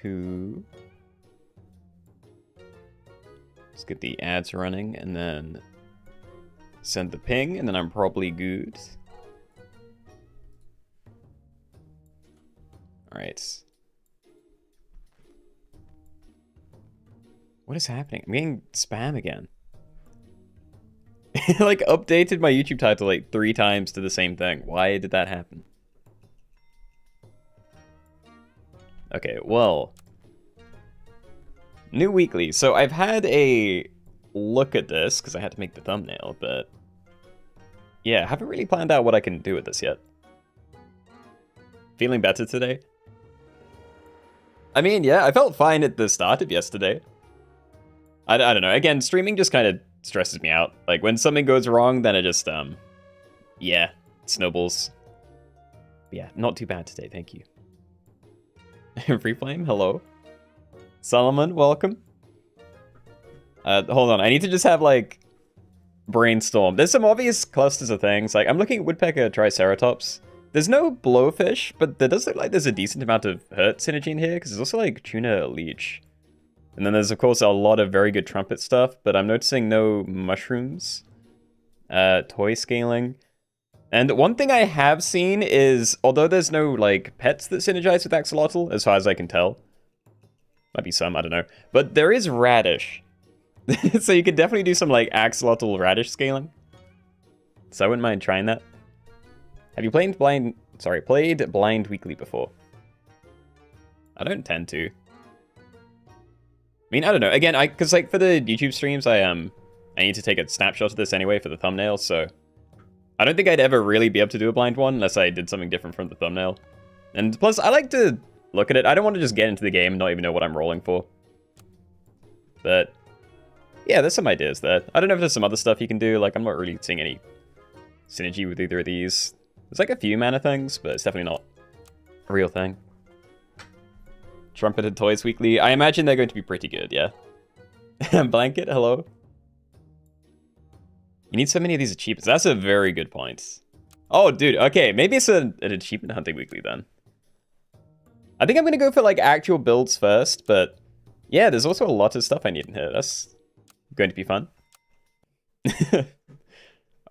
2. Let's get the ads running and then send the ping, and then I'm probably good. Alright. What is happening? I'm getting spam again. Like, updated my YouTube title like 3 times to the same thing. Why did that happen? Okay, well. New weekly. So I've had a look at this, because I had to make the thumbnail, but... yeah, I haven't really planned out what I can do with this yet. Feeling better today? I mean, yeah, I felt fine at the start of yesterday. I don't know. Again, streaming just kind of stresses me out. Like, when something goes wrong, then it just, yeah, snowballs. But yeah, not too bad today, thank you. Free Flame, hello. Solomon, welcome. Hold on, I need to just have, like, brainstorm. There's some obvious clusters of things. Like, I'm looking at Woodpecker Triceratops. There's no Blowfish, but there does look like there's a decent amount of hurt synergy in here, because there's also, like, Tuna Leech. And then there's, of course, a lot of very good trumpet stuff, but I'm noticing no mushrooms. Toy scaling. And one thing I have seen is, although there's no, like, pets that synergize with Axolotl, as far as I can tell. Might be some, I don't know. But there is Radish. So you could definitely do some, like, Axolotl Radish scaling. So I wouldn't mind trying that. Have you played Blind Weekly before? I don't tend to. I mean, I don't know. Again, because like for the YouTube streams, I need to take a snapshot of this anyway for the thumbnail, so I don't think I'd ever really be able to do a blind one unless I did something different from the thumbnail. And plus, I like to look at it. I don't want to just get into the game and not even know what I'm rolling for. But yeah, there's some ideas there. I don't know if there's some other stuff you can do. Like, I'm not really seeing any synergy with either of these. There's like a few mana things, but it's definitely not a real thing. Trumpeted Toys Weekly. I imagine they're going to be pretty good, yeah. Blanket, hello. You need so many of these achievements. That's a very good point. Oh, dude, okay. Maybe it's an achievement hunting weekly then. I think I'm going to go for, like, actual builds first, but yeah, there's also a lot of stuff I need in here. That's going to be fun.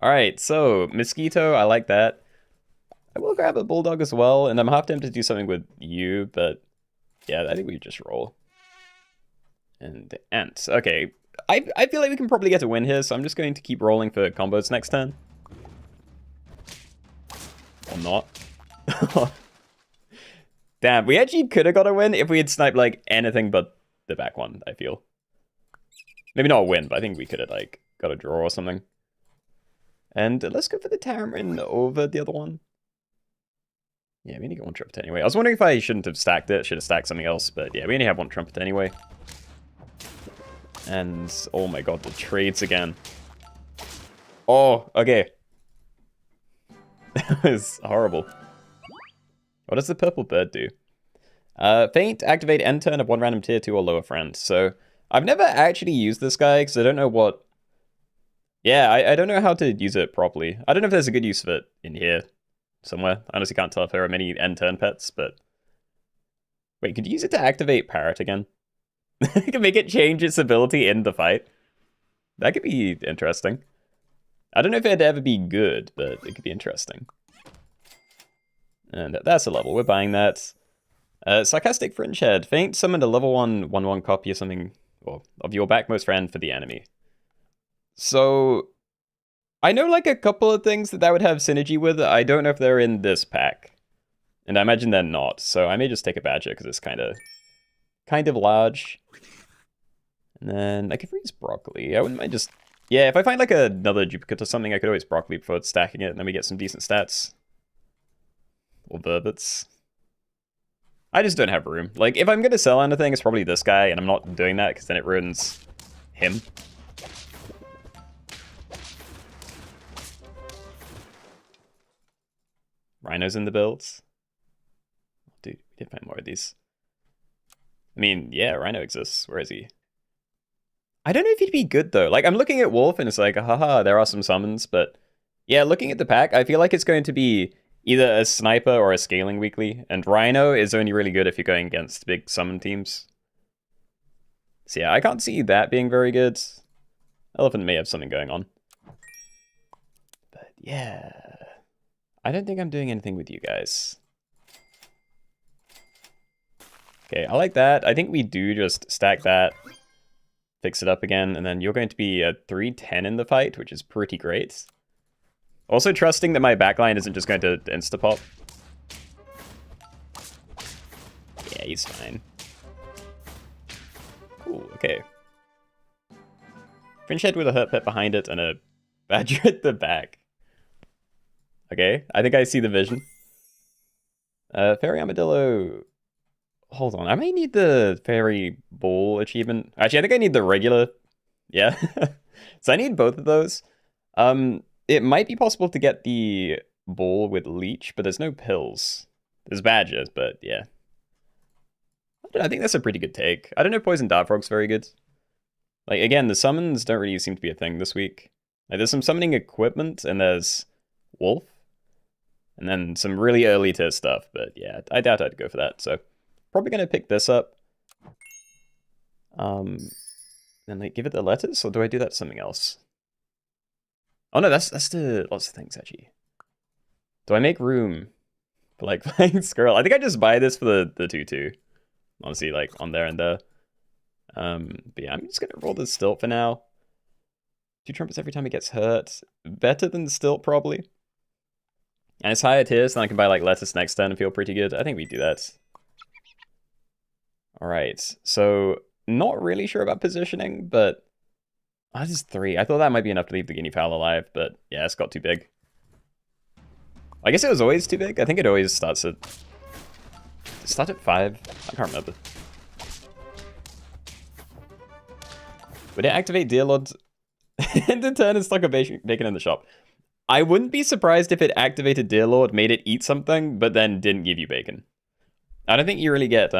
Alright, so, Mosquito, I like that. I will grab a Bulldog as well, and I'm half tempted to do something with you, but yeah, I think we just roll. And Ant. Okay, I feel like we can probably get a win here, so I'm just going to keep rolling for combos next turn. Or not. Damn, we actually could have got a win if we had sniped, like, anything but the back one, I feel. Maybe not a win, but I think we could have, like, got a draw or something. And let's go for the Tamarin over the other one. Yeah, we only got one trumpet anyway. I was wondering if I shouldn't have stacked it. Should have stacked something else, but yeah, we only have one trumpet anyway. And, oh my god, the trades again. Oh, okay. That was horrible. What does the purple bird do? Faint, activate end turn of one random tier 2 or lower friend. So, I've never actually used this guy, because I don't know what... yeah, I don't know how to use it properly. I don't know if there's a good use of it in here somewhere. I honestly can't tell if there are many end turn pets, but... wait, could you use it to activate Parrot again? I can make it change its ability in the fight. That could be interesting. I don't know if it'd ever be good, but it could be interesting. And that's a level. We're buying that. Sarcastic Fringe Head. Faint summoned a level 1/1/1 copy or something, or of your backmost friend for the enemy. So, I know like a couple of things that would have synergy with. I don't know if they're in this pack. And I imagine they're not, so I may just take a Badger because it's kind of large. And then I could freeze Broccoli. I wouldn't mind just... yeah, if I find like another duplicate or something, I could always Broccoli before stacking it, and then we get some decent stats. Or Verbits. I just don't have room. Like, if I'm going to sell anything, it's probably this guy, and I'm not doing that because then it ruins him. Rhinos in the builds. Dude, we did find more of these. I mean, yeah, Rhino exists. Where is he? I don't know if he'd be good, though. Like, I'm looking at Wolf, and it's like, haha, there are some summons, but... yeah, looking at the pack, I feel like it's going to be either a sniper or a scaling weekly, and Rhino is only really good if you're going against big summon teams. So yeah, I can't see that being very good. Elephant may have something going on. But yeah, I don't think I'm doing anything with you guys. Okay, I like that. I think we do just stack that, fix it up again, and then you're going to be a 310 in the fight, which is pretty great. Also trusting that my backline isn't just going to insta-pop. Yeah, he's fine. Cool, okay. Fringe head with a hurt pet behind it and a badger at the back. Okay, I think I see the vision. Fairy Armadillo. Hold on, I may need the Fairy Ball achievement. Actually, I think I need the regular. Yeah. So I need both of those. It might be possible to get the ball with leech, but there's no pills. There's badgers, but yeah. I think that's a pretty good take. I don't know if Poison Dart Frog's very good. Like, again, the summons don't really seem to be a thing this week. Like, there's some summoning equipment, and there's Wolf. And then some really early tier stuff, but yeah, I doubt I'd go for that, so probably gonna pick this up. Then like give it the letters, or do I do that to something else? Oh no, that's the lots of things actually. Do I make room for like flying squirrel? I think I just buy this for the 2/2. Honestly, like on there and there. But yeah, I'm just gonna roll the stilt for now. 2 trumpets every time it gets hurt. Better than stilt probably. And it's higher tier, so then I can buy like lettuce next turn and feel pretty good. I think we do that. Alright, so not really sure about positioning, but this is 3. I thought that might be enough to leave the guinea fowl alive, but yeah, it's got too big. I guess it was always too big. I think it always starts at... Does it start at 5? I can't remember. Would it activate Dear Lord and in turn and stock a bacon in the shop? I wouldn't be surprised if it activated Dear Lord, made it eat something, but then didn't give you bacon. I don't think you really get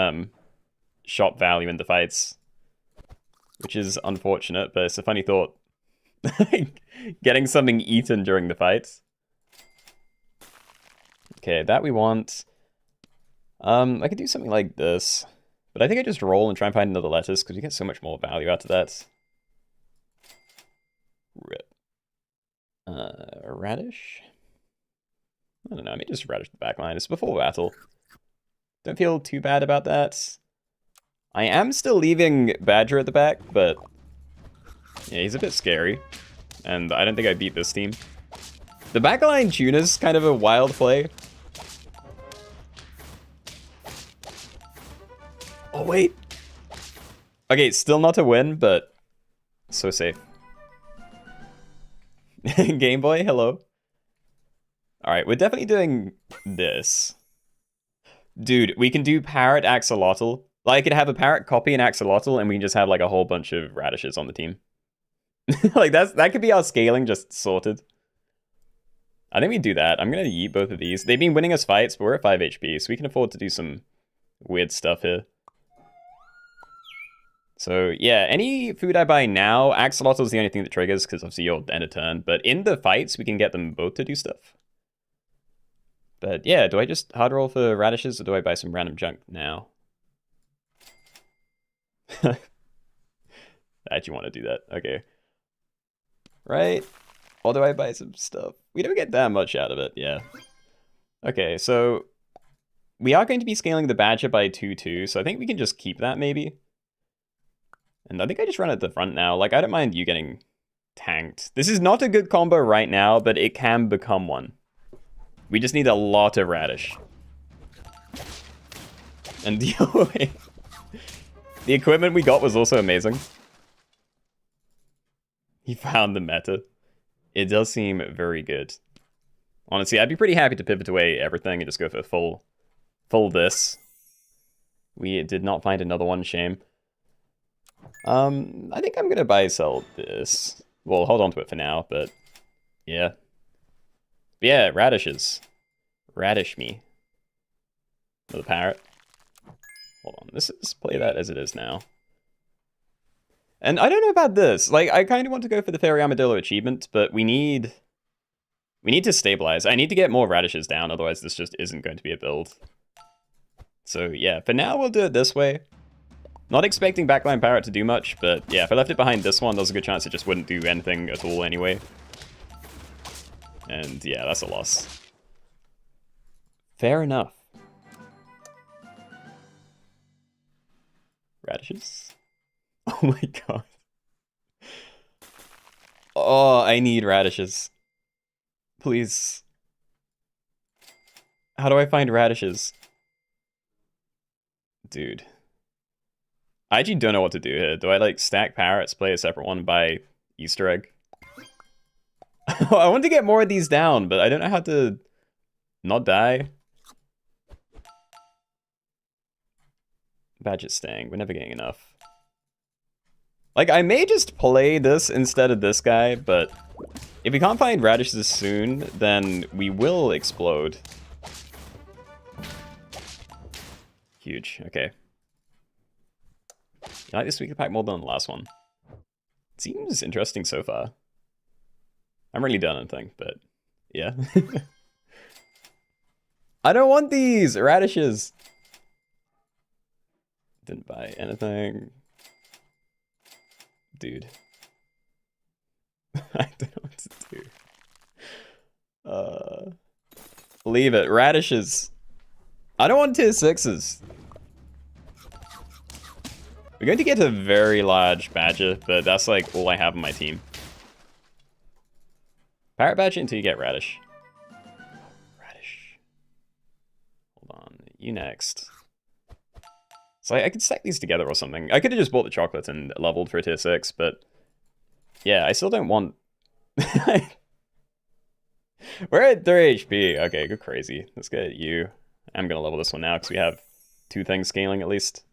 shop value in the fights, which is unfortunate, but it's a funny thought. Getting something eaten during the fights. Okay, that we want. I could do something like this, but I think I just roll and try and find another lettuce because you get so much more value out of that. Rip. Radish? I don't know, I may just radish the backline. It's before battle. Don't feel too bad about that. I am still leaving Badger at the back, but yeah, he's a bit scary. And I don't think I beat this team. The backline tuna's kind of a wild play. Oh, wait. Okay, still not a win, but so safe. Game Boy, hello. Alright, we're definitely doing this. Dude, we can do Parrot Axolotl. Like, I could have a Parrot copy an Axolotl, and we can just have, like, a whole bunch of radishes on the team. Like, that could be our scaling just sorted. I think we do that. I'm gonna yeet both of these. They've been winning us fights, but we're at 5 HP, so we can afford to do some weird stuff here. So, yeah, any food I buy now, Axolotl is the only thing that triggers, because obviously you'll end a turn. But in the fights, we can get them both to do stuff. But yeah, do I just hard roll for radishes, or do I buy some random junk now? I actually want to do that. Okay. Right? Or do I buy some stuff? We don't get that much out of it, yeah. Okay, so we are going to be scaling the Badger by 2/2, so I think we can just keep that maybe. And I think I just run at the front now. Like, I don't mind you getting tanked. This is not a good combo right now, but it can become one. We just need a lot of radish. And the equipment we got was also amazing. He found the meta. It does seem very good. Honestly, I'd be pretty happy to pivot away everything and just go for full this. We did not find another one, shame. I think I'm gonna buy sell this. Well, hold on to it for now, but yeah. But yeah, radishes. Radish me. Another parrot. Hold on, let's play that as it is now. And I don't know about this. Like, I kind of want to go for the Fairy Armadillo achievement, but we need We need to stabilize. I need to get more radishes down, otherwise this just isn't going to be a build. So yeah, for now we'll do it this way. Not expecting backline parrot to do much, but yeah, if I left it behind this one, there's a good chance it just wouldn't do anything at all anyway. And yeah, that's a loss. Fair enough. Radishes? Oh my god. Oh, I need radishes. Please. How do I find radishes? Dude. I actually don't know what to do here. Do I like stack parrots, play a separate one, buy Easter egg? I want to get more of these down, but I don't know how to not die. Badget staying. We're never getting enough. Like, I may just play this instead of this guy, but if we can't find radishes soon, then we will explode. Huge. Okay. I like this weekly pack more than the last one. It seems interesting so far. I'm really done anything, but yeah. I don't want these radishes. Didn't buy anything. Dude. I don't know what to do. Leave it. Radishes. I don't want tier 6s. We're going to get a very large badger, but that's like all I have on my team. Parrot badger until you get radish. Radish. Hold on. You next. So I could stack these together or something. I could have just bought the chocolate and leveled for a tier 6, but yeah, I still don't want... We're at 3 HP. Okay, go crazy. Let's get you. I'm going to level this one now because we have 2 things scaling at least.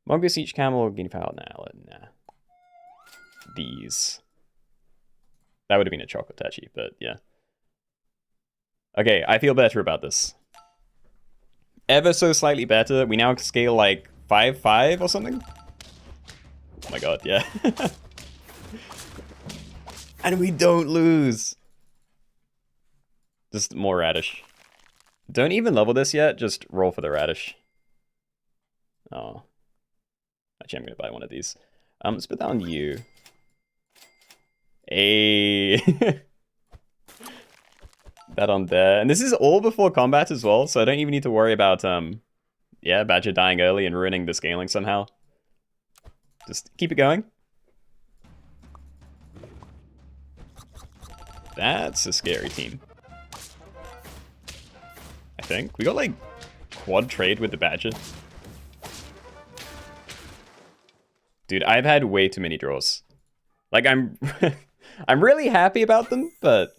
Mongoose, each camel, guinea fowl, nah. These. That would have been a chocolate touchy, but yeah. Okay, I feel better about this. Ever so slightly better. We now scale like 5-5 or something. Oh my god, yeah. And we don't lose. Just more radish. Don't even level this yet, just roll for the radish. Oh. Actually, I'm going to buy one of these. Let's put that on you. Hey. That on there. And this is all before combat as well, so I don't even need to worry about, yeah, Badger dying early and ruining the scaling somehow. Just keep it going. That's a scary team. I think. We got, like, quad trade with the Badger. Dude, I've had way too many draws. Like, I'm I'm really happy about them, but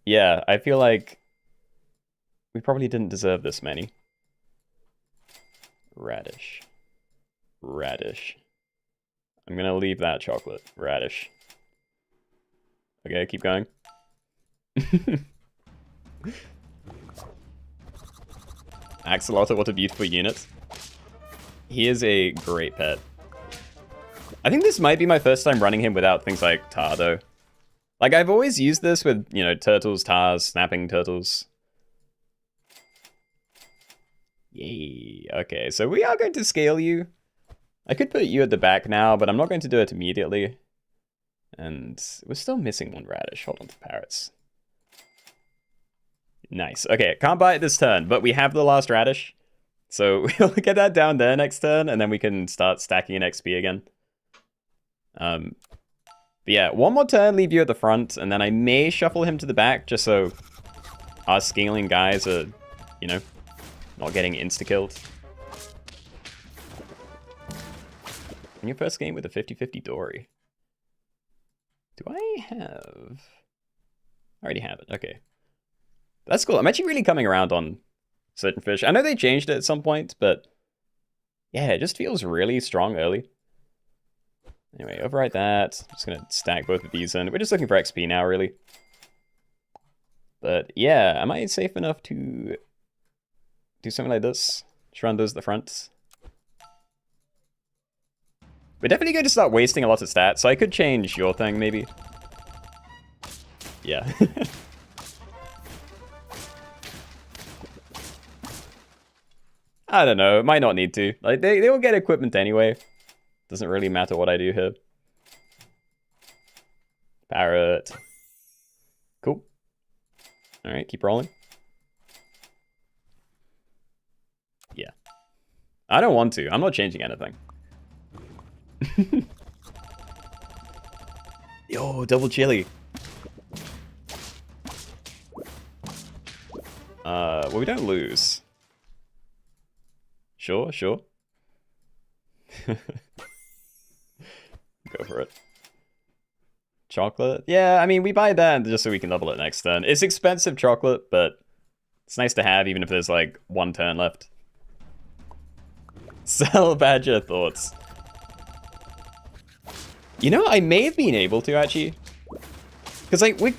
yeah, I feel like we probably didn't deserve this many. Radish. Radish. I'm gonna leave that chocolate. Radish. Okay, keep going. Axolotl, what a beautiful unit. He is a great pet. I think this might be my first time running him without things like tar, though. Like, I've always used this with, you know, turtles, tars, snapping turtles. Yay. Okay, so we are going to scale you. I could put you at the back now, but I'm not going to do it immediately. And we're still missing one radish. Hold on to parrots. Nice. Okay, can't buy it this turn, but we have the last radish. So we'll get that down there next turn, and then we can start stacking an XP again. But yeah, one more turn, leave you at the front, and then I may shuffle him to the back, just so our scaling guys are, you know, not getting insta-killed. In your first game with a 50-50 Dory. Do I have... I already have it, okay. That's cool. I'm actually really coming around on certain fish. I know they changed it at some point, but yeah, it just feels really strong early. Anyway, overwrite that. I'm just going to stack both of these in. We're just looking for XP now, really. But yeah, am I safe enough to do something like this? Just run those at the front. We're definitely going to start wasting a lot of stats, so I could change your thing, maybe. Yeah. I don't know. Might not need to. Like, they will get equipment anyway. Doesn't really matter what I do here. Parrot. Cool. Alright, keep rolling. Yeah. I don't want to. I'm not changing anything. Yo, double chili. Well, we don't lose. Sure, sure. Go for it. Chocolate? Yeah, I mean, we buy that just so we can double it next turn. It's expensive chocolate, but it's nice to have even if there's like one turn left. Sell Badger thoughts. You know, I may have been able to actually. Because like, I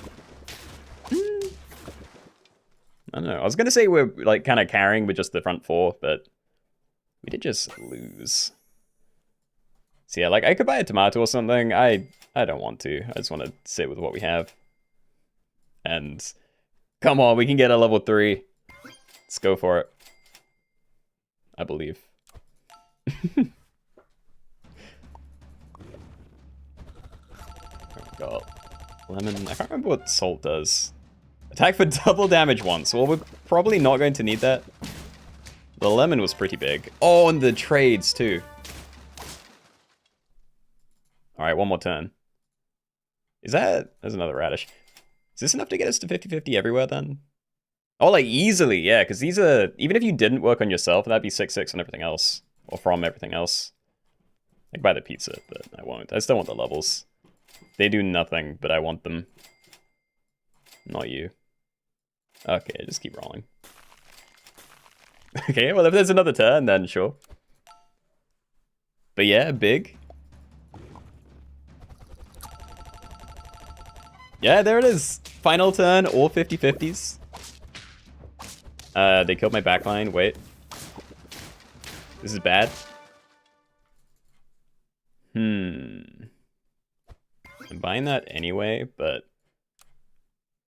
don't know. I was going to say we're like kind of carrying with just the front four, but we did just lose. So yeah, like I could buy a tomato or something. I don't want to. I just want to sit with what we have. And come on, we can get a level 3. Let's go for it. I believe. Got lemon. I can't remember what salt does. Attack for double damage once. Well, we're probably not going to need that. The lemon was pretty big. Oh, and the trades too. Alright, one more turn. There's another radish. Is this enough to get us to 50-50 everywhere then? Oh, like easily, yeah, because these are, even if you didn't work on yourself, that'd be 6-6 on everything else. Or from everything else. Like buy the pizza, but I won't. I still want the levels. They do nothing, but I want them. Not you. Okay, just keep rolling. Okay, well if there's another turn, then sure. But yeah, big. Yeah, there it is. Final turn, all 50-50s. They killed my backline. Wait. This is bad. I'm buying that anyway, but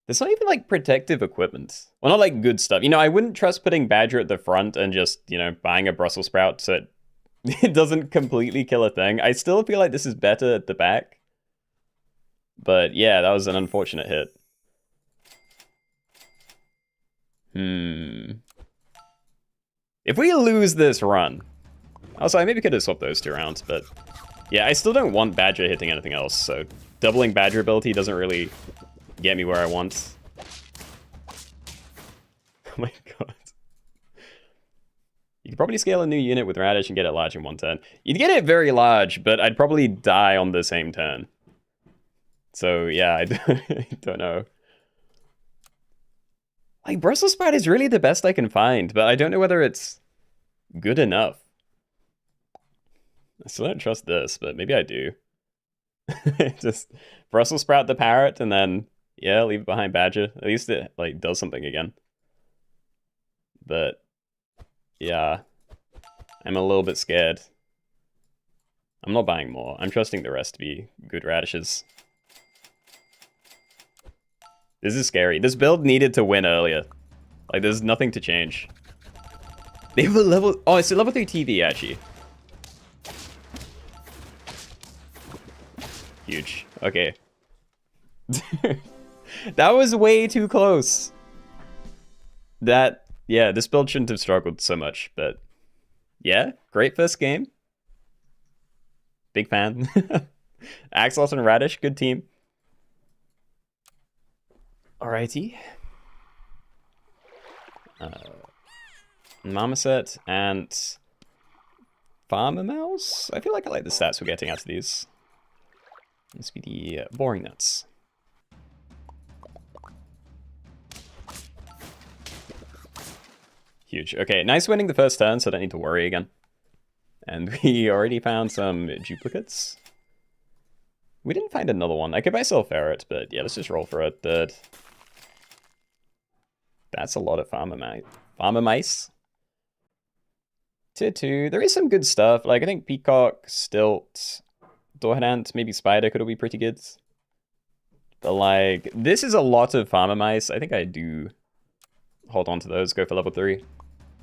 there's not even like protective equipment. Well, not like good stuff. You know, I wouldn't trust putting Badger at the front and just, you know, buying a Brussels sprout so it doesn't completely kill a thing. I still feel like this is better at the back. But yeah, that was an unfortunate hit. If we lose this run... Also, I maybe could have swapped those two around, but... Yeah, I still don't want Badger hitting anything else, so... Doubling Badger ability doesn't really get me where I want. Oh my god. You could probably scale a new unit with Radish and get it large in one turn. You'd get it very large, but I'd probably die on the same turn. So, yeah, I don't know. Like, Brussels sprout is really the best I can find, but I don't know whether it's good enough. I still don't trust this, but maybe I do. Just Brussels sprout the parrot, and then, yeah, leave it behind Badger. At least it, like, does something again. But, yeah. I'm a little bit scared. I'm not buying more. I'm trusting the rest to be good radishes. This is scary. This build needed to win earlier. Like, there's nothing to change. They have a level... Oh, it's a level 3 TV, actually. Huge. Okay. That was way too close. That... Yeah, this build shouldn't have struggled so much, but... Yeah, great first game. Big fan. Axlos and Radish, good team. Alrighty. Marmoset and Farmer Mouse? I feel like I like the stats we're getting out of these. Let's be the boring nuts. Huge. Okay, nice winning the first turn, so I don't need to worry again. And we already found some duplicates. We didn't find another one. I could buy Sell Ferret, but yeah, let's just roll for a third. That's a lot of farmer mice. Tier 2. There is some good stuff. Like, I think Peacock, Stilt, Doorhead Ant, maybe Spider could all be pretty good. But, like, this is a lot of farmer mice. I think I do hold on to those, go for level 3.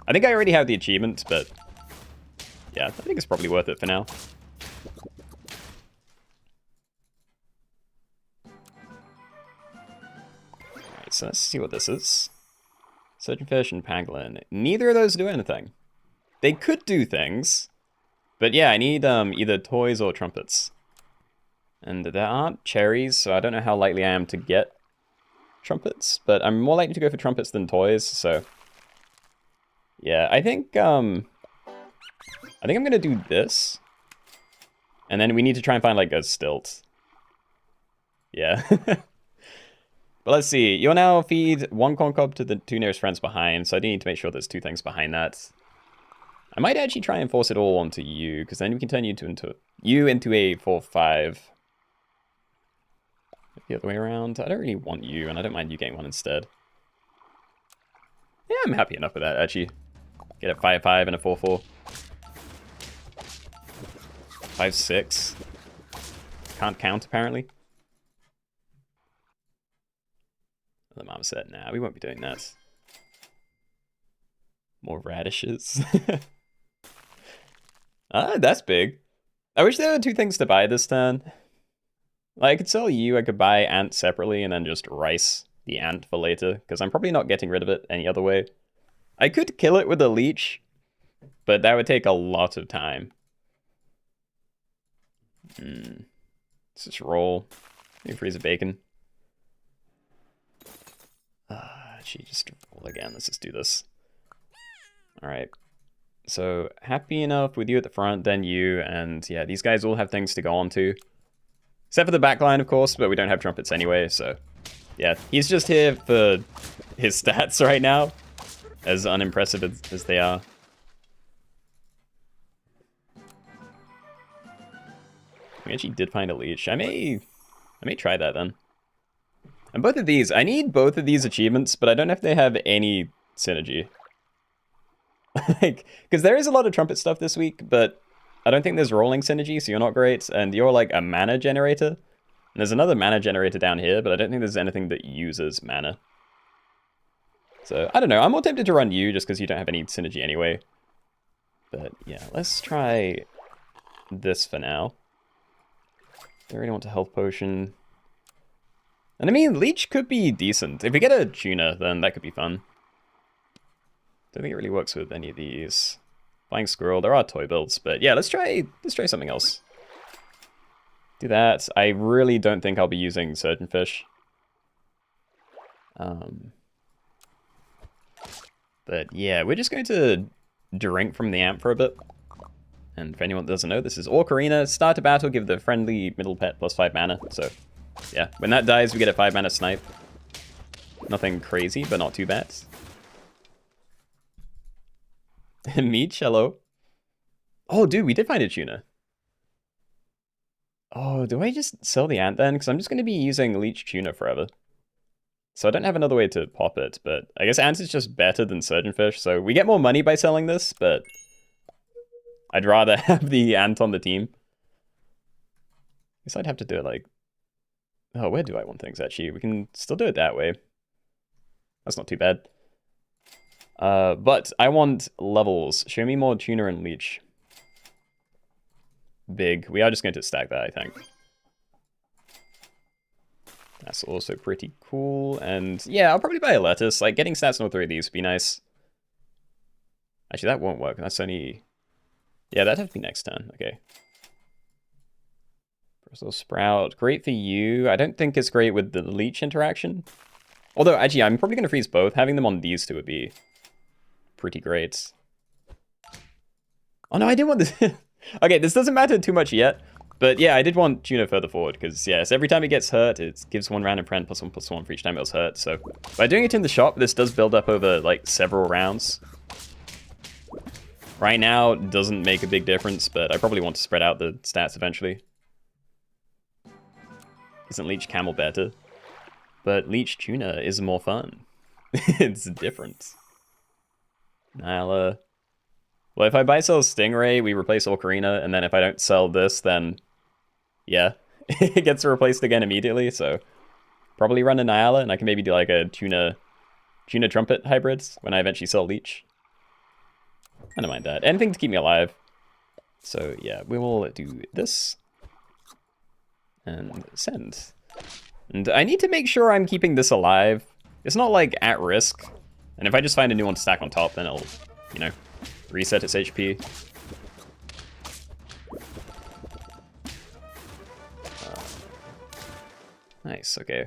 I think I already have the achievement, but yeah, I think it's probably worth it for now. Alright, so let's see what this is. Surgeonfish and pangolin. Neither of those do anything. They could do things, but yeah, I need either toys or trumpets. And there aren't cherries, so I don't know how likely I am to get trumpets, but I'm more likely to go for trumpets than toys, so yeah, I think I'm gonna do this, and then we need to try and find like a stilt. Yeah. But let's see, you'll now feed one corn cob to the 2 nearest friends behind, so I do need to make sure there's 2 things behind that. I might actually try and force it all onto you, because then we can turn you into a 4/5. The other way around. I don't really want you, and I don't mind you getting one instead. Yeah, I'm happy enough with that, actually. Get a 5/5 and a 4/4. 5/6. Can't count, apparently. The mom said, nah, we won't be doing that. More radishes. Ah, that's big. I wish there were 2 things to buy this turn. Like, I could sell you, I could buy ant separately, and then just rice the ant for later, because I'm probably not getting rid of it any other way. I could kill it with a leech, but that would take a lot of time. Let's just roll. Maybe freeze a bacon. Actually, just roll again. Let's just do this. Alright. So, happy enough with you at the front, then you, and yeah, these guys all have things to go on to. Except for the backline, of course, but we don't have trumpets anyway, so yeah, he's just here for his stats right now, as unimpressive as they are. We actually did find a leech. I may try that then. And both of these, I need both of these achievements, but I don't know if they have any synergy. Like, because there is a lot of trumpet stuff this week, but I don't think there's rolling synergy, so you're not great, and you're like a mana generator. And there's another mana generator down here, but I don't think there's anything that uses mana. So, I don't know, I'm more tempted to run you just because you don't have any synergy anyway. But yeah, let's try this for now. Don't really want a health potion. And I mean, leech could be decent. If we get a tuna, then that could be fun. Don't think it really works with any of these. Flying squirrel, there are toy builds, but yeah, let's try something else. Do that. I really don't think I'll be using surgeonfish. But yeah, we're just going to drink from the amp for a bit. And for anyone that doesn't know, this is Ocarina. Start a battle, give the friendly middle pet +5 mana. So yeah, when that dies, we get a 5 mana snipe. Nothing crazy, but not too bad. Meech, hello. Oh, dude, we did find a tuna. Oh, do I just sell the ant then? Because I'm just going to be using leech tuna forever. So I don't have another way to pop it, but I guess ant is just better than surgeonfish. So we get more money by selling this, but I'd rather have the ant on the team. I guess I'd have to do it like... Oh, where do I want things, actually? We can still do it that way. That's not too bad. But I want levels. Show me more tuna and leech. Big. We are just going to stack that, I think. That's also pretty cool. And yeah, I'll probably buy a lettuce. Like, getting stats on all 3 of these would be nice. Actually, that won't work. That's only... Yeah, that'd have to be next turn. Okay. Brussels sprout. Great for you. I don't think it's great with the leech interaction. Although, actually, I'm probably going to freeze both. Having them on these 2 would be pretty great. Oh, no, I did want this. Okay, this doesn't matter too much yet. But yeah, I did want tuna further forward. Because, yes, every time it gets hurt, it gives 1 random friend +1/+1 for each time it was hurt. So by doing it in the shop, this does build up over, like, several rounds. Right now, it doesn't make a big difference, but I probably want to spread out the stats eventually. Isn't leech camel better? But leech tuna is more fun. It's different. Nyla. Well, if I buy sell Stingray, we replace Ocarina, and then if I don't sell this, then yeah, it gets replaced again immediately. So probably run a Nyla, and I can maybe do like a tuna trumpet hybrids when I eventually sell leech. I don't mind that. Anything to keep me alive. So yeah, we will do this. And send. And I need to make sure I'm keeping this alive. It's not like at risk. And if I just find a new one to stack on top, then it'll, you know, reset its HP. Nice, okay.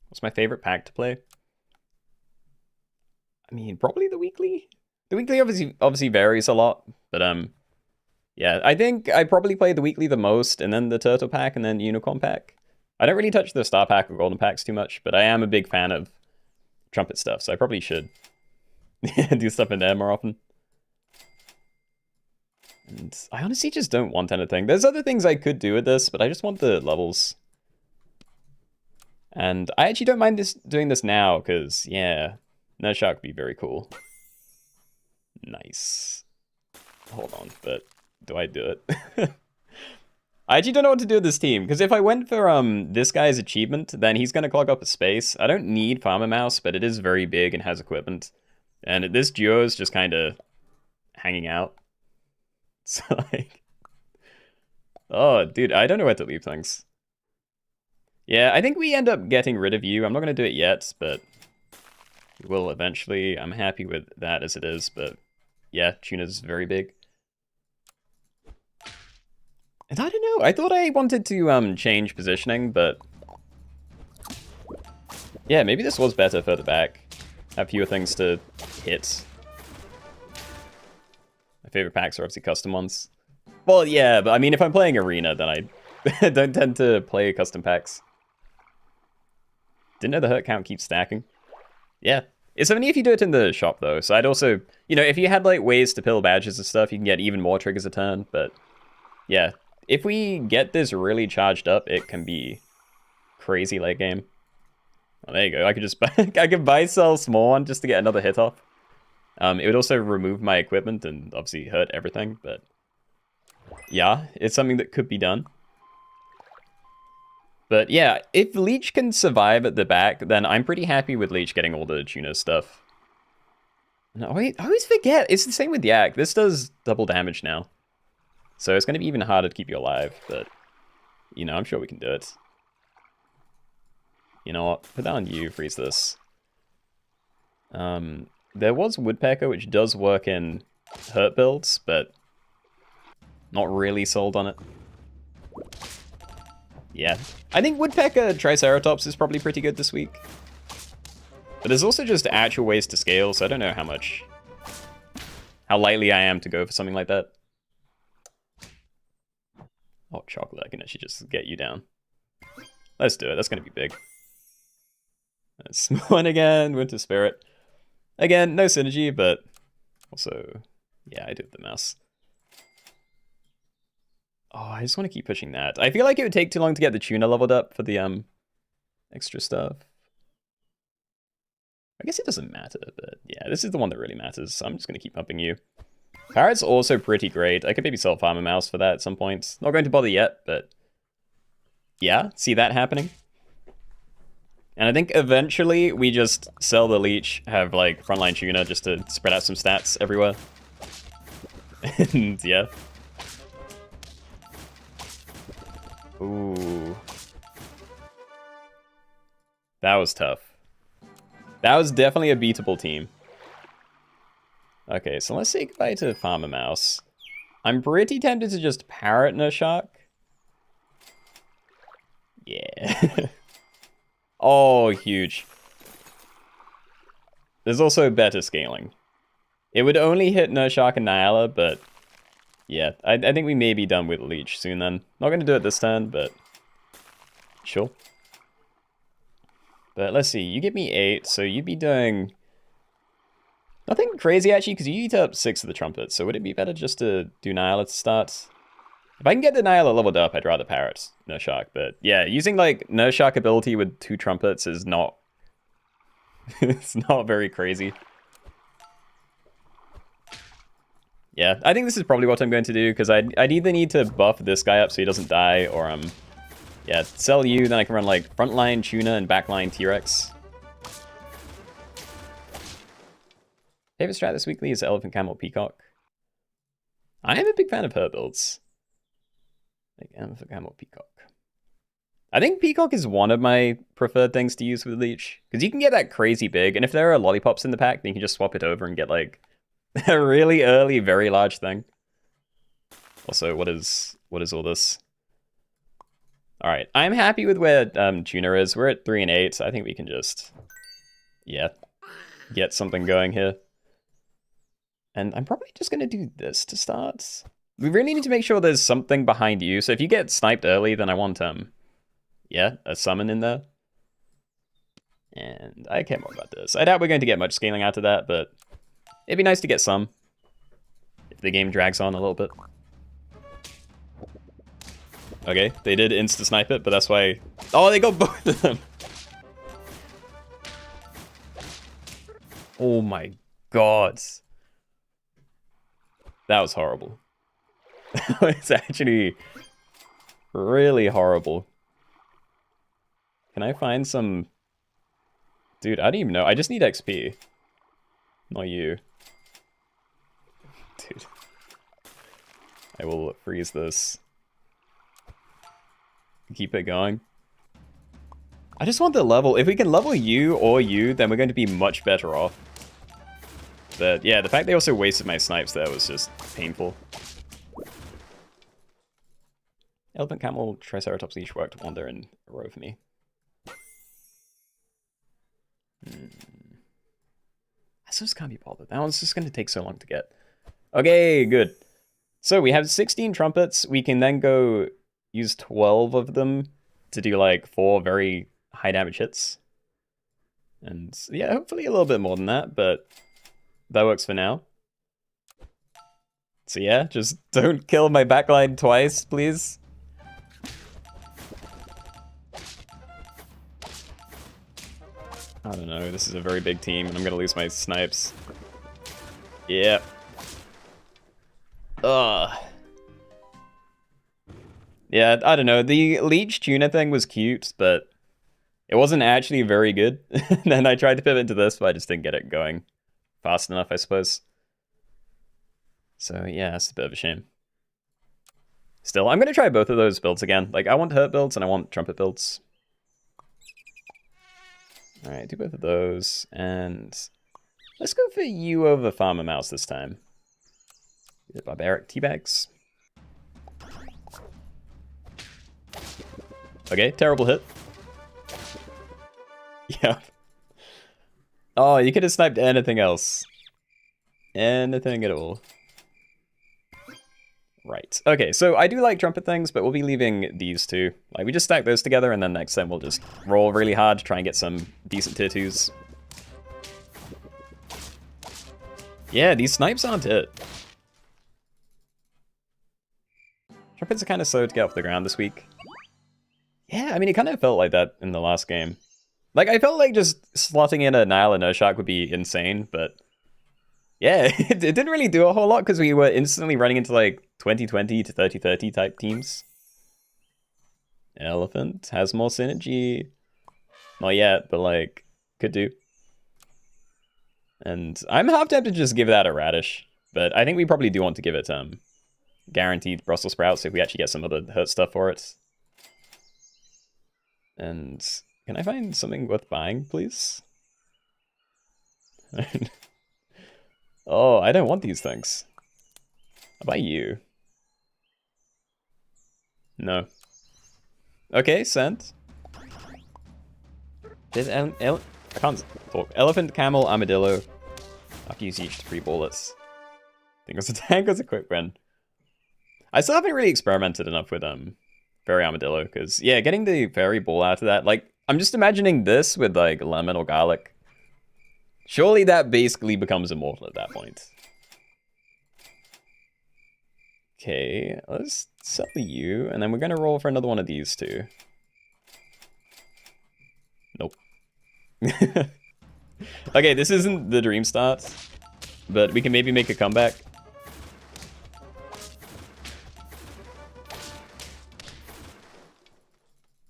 What's my favorite pack to play? I mean, probably the weekly. The weekly obviously varies a lot, but yeah, I think I probably play the weekly the most, and then the turtle pack, and then unicorn pack. I don't really touch the star pack or golden packs too much, but I am a big fan of trumpet stuff, so I probably should do stuff in there more often. And I honestly just don't want anything. There's other things I could do with this, but I just want the levels. And I actually don't mind doing this now, because, yeah, Nerd Shark would be very cool. Nice. Hold on, but do I do it? I actually don't know what to do with this team, because if I went for this guy's achievement, then he's going to clog up a space. I don't need Farmer Mouse, but it is very big and has equipment. And this duo is just kind of hanging out. So, like... Oh, dude, I don't know where to leave things. Yeah, I think we end up getting rid of you. I'm not going to do it yet, but we will eventually. I'm happy with that as it is, but yeah, Tuna's very big. And I don't know, I thought I wanted to change positioning, but yeah, maybe this was better further back. Have fewer things to hit. My favorite packs are obviously custom ones. Well, yeah, but I mean, if I'm playing Arena, then I don't tend to play custom packs. Didn't know the hurt count keeps stacking. Yeah. It's only if you do it in the shop, though. So I'd also, you know, if you had, like, ways to pill badges and stuff, you can get even more triggers a turn. But, yeah. If we get this really charged up, it can be crazy late game. Oh, there you go. I could just buy, I could buy, sell small one just to get another hit off. It would also remove my equipment and obviously hurt everything, but yeah, it's something that could be done. But yeah, if Leech can survive at the back, then I'm pretty happy with Leech getting all the Tuna stuff. No, wait, I always forget. It's the same with Yak. This does double damage now. So it's going to be even harder to keep you alive, but, you know, I'm sure we can do it. You know what? Put that on you, freeze this. There was Woodpecker, which does work in hurt builds, but not really sold on it. Yeah. I think Woodpecker Triceratops is probably pretty good this week. But there's also just actual ways to scale, so I don't know how likely I am to go for something like that. Oh, chocolate, I can actually just get you down. Let's do it, that's gonna be big. Small one again, Winter Spirit. Again, no synergy, but also, yeah, I do have the mouse. Oh, I just want to keep pushing that. I feel like it would take too long to get the Tuna leveled up for the extra stuff. I guess it doesn't matter, but yeah, this is the one that really matters, so I'm just going to keep pumping you. Parrot's also pretty great. I could maybe sell Farmer Mouse for that at some point. Not going to bother yet, but yeah, see that happening. And I think eventually we just sell the Leech, have like frontline Tuna just to spread out some stats everywhere. And yeah. Ooh. That was tough. That was definitely a beatable team. Okay, so let's say goodbye to Farmer Mouse. I'm pretty tempted to just parrot Nurshak. Yeah. Oh, huge. There's also better scaling. It would only hit Nurshak and Nyala, but yeah, I think we may be done with Leech soon then. Not going to do it this turn, but sure. But let's see, you give me 8, so you'd be doing nothing crazy actually, because you eat up 6 of the trumpets, so would it be better just to do Nyala to start? If I can get the Nyala leveled up, I'd rather parrot Nurshak, but yeah, using like Nurshak ability with 2 trumpets is not it's not very crazy. Yeah, I think this is probably what I'm going to do, because I'd either need to buff this guy up so he doesn't die, or yeah, sell you, then I can run like frontline Tuna and backline T-Rex. Favorite strat this weekly is Elephant, Camel, Peacock. I am a big fan of her builds. Like Elephant, Camel, Peacock. I think Peacock is one of my preferred things to use with Leech. Because you can get that crazy big, and if there are lollipops in the pack, then you can just swap it over and get like a really early, very large thing. Also, what is all this? Alright, I'm happy with where Tuna is. We're at 3 and 8, so I think we can just, yeah, get something going here. And I'm probably just going to do this to start. We really need to make sure there's something behind you. So if you get sniped early, then I want, yeah, a summon in there. And I care more about this. I doubt we're going to get much scaling out of that, but it'd be nice to get some. If the game drags on a little bit. Okay, they did insta-snipe it, but that's why... Oh, they got both of them! Oh my god. That was horrible. It's actually really horrible. Can I find some... Dude, I don't even know. I just need XP. Not you. Dude. I will freeze this. Keep it going. I just want the level. If we can level you or you, then we're going to be much better off. But yeah, the fact they also wasted my snipes there was just painful. Elephant, Camel, Triceratops each worked wander in a row for me. I just can't be bothered. That one's just going to take so long to get. Okay, good. So we have 16 trumpets. We can then go use 12 of them to do like 4 very high damage hits. And yeah, hopefully a little bit more than that, but that works for now. So yeah, just don't kill my backline twice, please. I don't know, this is a very big team, and I'm gonna lose my snipes. Yep. Ugh. Yeah, I don't know, the Leech Tuna thing was cute, but it wasn't actually very good. And I tried to pivot into this, but I just didn't get it going fast enough, I suppose. So yeah, it's a bit of a shame. Still, I'm gonna try both of those builds again. Like, I want hurt builds and I want trumpet builds. Alright, do both of those, and let's go for you over Farmer Mouse this time. Barbaric teabags. Okay, terrible hit. Yeah. Oh, you could have sniped anything else. Anything at all. Right. Okay, so I do like trumpet things, but we'll be leaving these two. Like, we just stack those together, and then next time we'll just roll really hard to try and get some decent tier 2s. Yeah, these snipes aren't it. Trumpets are kind of slow to get off the ground this week. Yeah, I mean, it kind of felt like that in the last game. Like, I felt like just slotting in a Nile and Urshark would be insane, but... yeah, it didn't really do a whole lot because we were instantly running into like 2020 to 3030 type teams. Elephant has more synergy. Not yet, but like, could do. And I'm half tempted to just give that a radish, but I think we probably do want to give it guaranteed Brussels sprouts if we actually get some other hurt stuff for it. And can I find something worth buying, please? Oh, I don't want these things. How about you? No. Okay, sent. There's I can't talk. Elephant, camel, armadillo. After you use each 3 bullets. I think it's a tank was a quick win. I still haven't really experimented enough with fairy armadillo, because yeah, getting the fairy ball out of that, like, I'm just imagining this with like lemon or garlic. Surely that basically becomes immortal at that point. Okay, let's sell you, and then we're gonna roll for another one of these two. Nope. Okay, this isn't the dream start, but we can maybe make a comeback.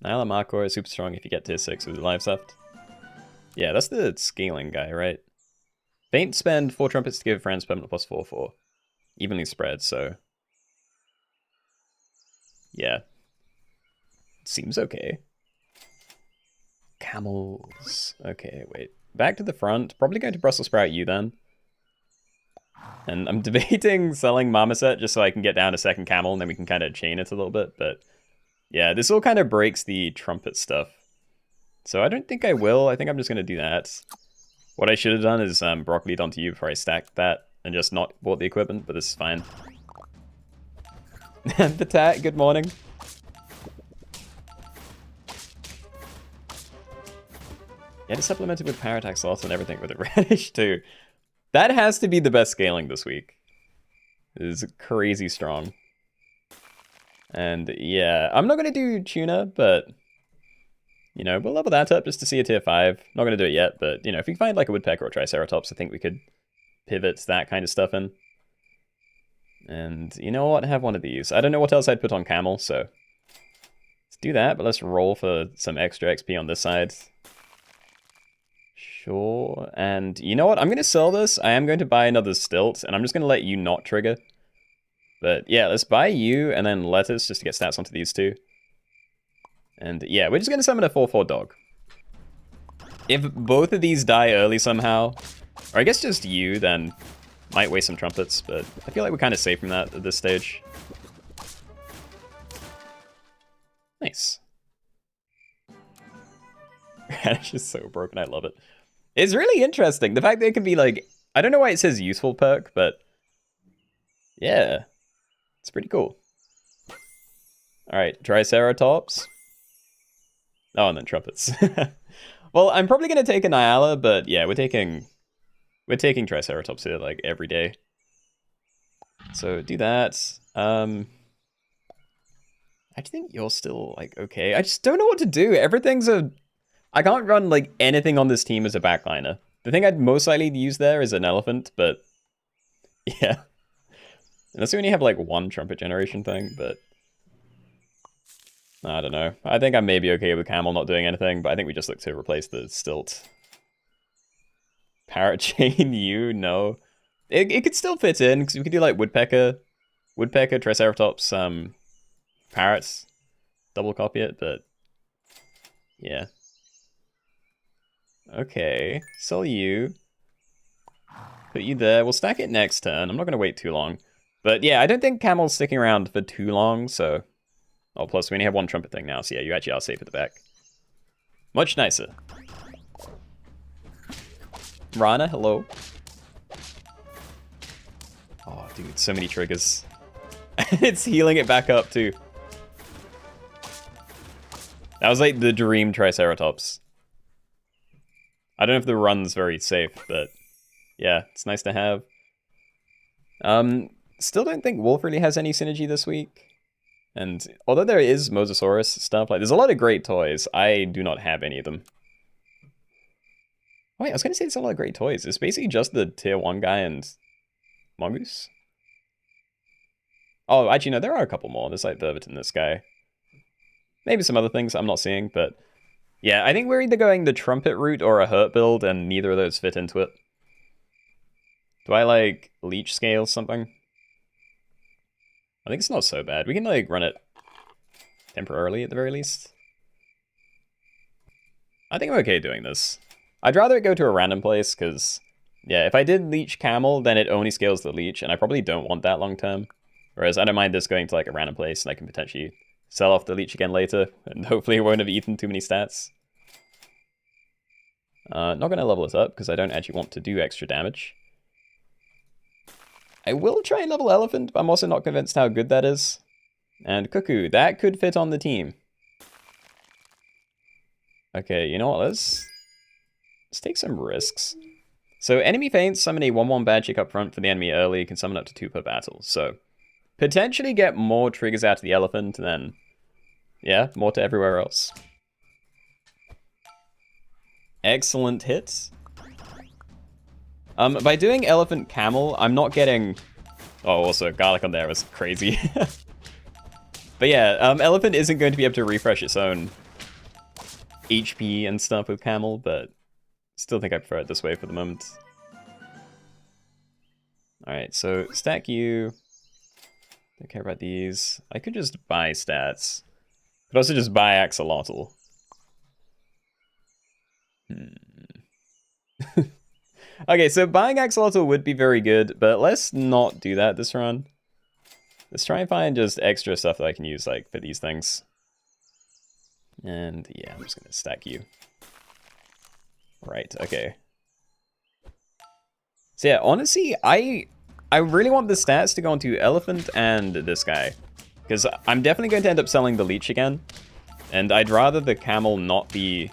Nyla Markor is super strong if you get tier 6 with lives left. Yeah, that's the scaling guy, right? Faint spend 4 trumpets to give friends permanent plus 4/4. Evenly spread, so... yeah. Seems okay. Camels. Okay, wait. Back to the front. Probably going to Brussels sprout you then. And I'm debating selling Marmoset just so I can get down a second camel and then we can kind of chain it a little bit. But yeah, this all kind of breaks the trumpet stuff. So I don't think I will. I think I'm just going to do that. What I should have done is broccolied onto you before I stacked that and just not bought the equipment, but this is fine. The tat, good morning. Yeah, it's supplemented with power attack slots and everything with a radish too. That has to be the best scaling this week. It is crazy strong. And yeah, I'm not going to do tuna, but you know, we'll level that up just to see a tier 5. Not going to do it yet, but you know, if we find like a woodpecker or triceratops, I think we could pivot that kind of stuff in. And you know what? Have one of these. I don't know what else I'd put on camel, so let's do that, but let's roll for some extra XP on this side. Sure, and you know what? I'm going to sell this. I am going to buy another stilt, and I'm just going to let you not trigger. But yeah, let's buy you, and then lettuce, just to get stats onto these two. And yeah, we're just going to summon a 4/4 dog. If both of these die early somehow, or I guess just you, then might waste some trumpets, but I feel like we're kind of safe from that at this stage. Nice. Radish is so broken, I love it. It's really interesting. The fact that it can be like, I don't know why it says useful perk, but yeah, it's pretty cool. All right, Triceratops. Oh, and then trumpets. Well, I'm probably gonna take a Nyala, but yeah, we're taking Triceratops here like every day. So do that. I think you're still like okay. I just don't know what to do. Everything's a I can't run like anything on this team as a backliner. The thing I'd most likely use there is an elephant, but yeah. Unless we only have like one trumpet generation thing, but I don't know. I think I may be okay with camel not doing anything, but I think we just look to replace the stilt. Parrot chain, you know. It could still fit in, because we could do like woodpecker, triceratops, parrots, double copy it, but yeah. Okay, sell you. Put you there. We'll stack it next turn. I'm not going to wait too long. But yeah, I don't think Camel's sticking around for too long, so... Oh, plus we only have one trumpet thing now, so yeah, you actually are safe at the back. Much nicer. Rana, hello. Oh, dude, so many triggers. It's healing it back up, too. That was like the dream Triceratops. I don't know if the run's very safe, but yeah, it's nice to have. Still don't think Wolf really has any synergy this week. And although there is Mosasaurus stuff, like there's a lot of great toys, I do not have any of them. Wait, I was gonna say there's a lot of great toys. It's basically just the tier 1 guy and Mongoose. Oh, actually no, there are a couple more. There's like Vervet and this guy. Maybe some other things I'm not seeing, but yeah, I think we're either going the trumpet route or a hurt build, and neither of those fit into it. Do I like leech scale something? I think it's not so bad. We can like run it temporarily at the very least. I think I'm okay doing this. I'd rather it go to a random place, because yeah, if I did leech camel, then it only scales the leech, and I probably don't want that long term. Whereas I don't mind this going to like a random place, and I can potentially sell off the leech again later, and hopefully it won't have eaten too many stats. Not going to level it up, because I don't actually want to do extra damage. I will try and level Elephant, but I'm also not convinced how good that is. And Cuckoo, that could fit on the team. Okay, you know what, let's take some risks. So enemy faints, summon a 1/1 bad chick up front for the enemy early, can summon up to 2 per battle. So potentially get more triggers out of the elephant, and then yeah, more to everywhere else. Excellent hits. By doing elephant camel, I'm not getting... Oh, also garlic on there was crazy. But yeah, elephant isn't going to be able to refresh its own HP and stuff with camel, but still think I prefer it this way for the moment. Alright, so stack you. Don't care about these. I could just buy stats. Could also just buy axolotl. Okay, so buying axolotl would be very good, but let's not do that this run. Let's try and find just extra stuff that I can use, like, for these things. And, yeah, I'm just gonna stack you. Right, okay. So yeah, honestly, I really want the stats to go onto Elephant and this guy. Because I'm definitely going to end up selling the Leech again. And I'd rather the Camel not be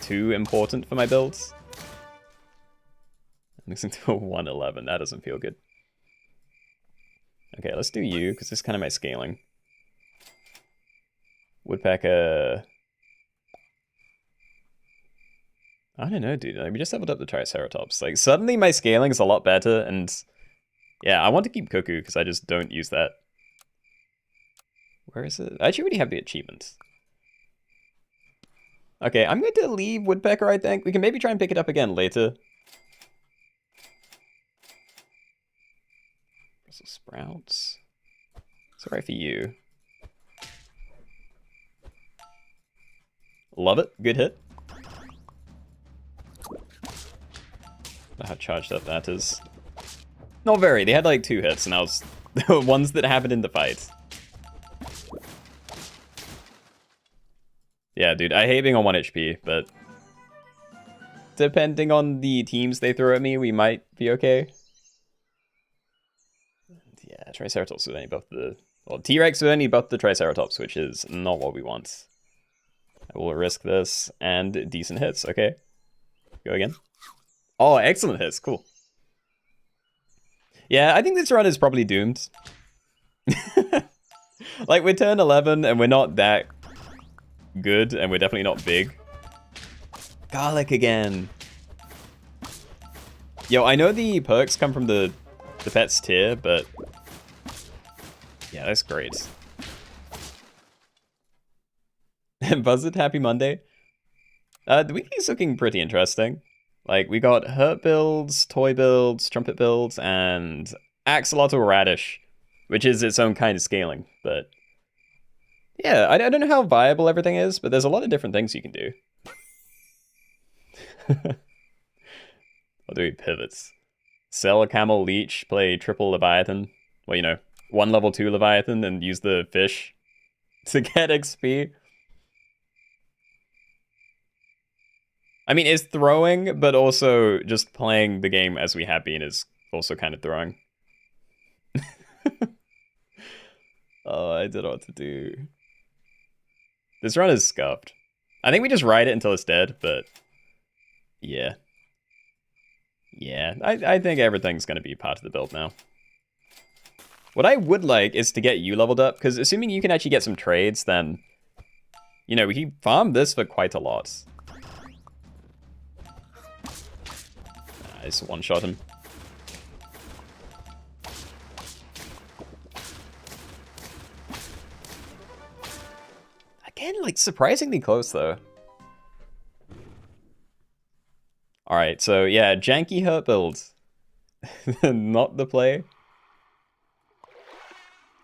too important for my builds. I'm mixing to a 111, that doesn't feel good. Okay, let's do you, because this is kind of my scaling. Woodpecker... I don't know, dude. Like, we just leveled up the Triceratops. Like, suddenly my scaling is a lot better, and... yeah, I want to keep Cuckoo, because I just don't use that. Where is it? I actually already have the achievement. Okay, I'm going to leave Woodpecker, I think. We can maybe try and pick it up again later. Brussels sprouts. Sorry for you. Love it. Good hit. How charged up that is. Not very. They had like 2 hits, and that was the ones that happened in the fight. Yeah, dude, I hate being on 1 HP, but depending on the teams they throw at me, we might be okay. Yeah, Triceratops would only buff the... well, T-Rex would only buff the Triceratops, which is not what we want. I will risk this, and decent hits, okay. Go again. Oh, excellent hits, cool. Yeah, I think this run is probably doomed. Like, we're turn 11, and we're not that good, and we're definitely not big. Garlic again. Yo, I know the perks come from the pets tier, but... yeah, that's great. Buzzard, happy Monday. The weekly's looking pretty interesting. Like, we got hurt builds, toy builds, trumpet builds, and axolotl radish, which is its own kind of scaling, but... yeah, I don't know how viable everything is, but there's a lot of different things you can do. I'll do pivots. Sell a camel leech, play triple Leviathan. Well, you know, 1 level 2 Leviathan and use the fish to get XP. I mean, it's throwing, but also just playing the game as we have been is also kind of throwing. Oh, I don't know what to do. This run is scuffed. I think we just ride it until it's dead, but... yeah. Yeah, I think everything's going to be part of the build now. What I would like is to get you leveled up, because assuming you can actually get some trades, then... you know, we can farm this for quite a lot. I just one-shot him. Again, like, surprisingly close, though. Alright, so, yeah, janky hurt builds. Not the play.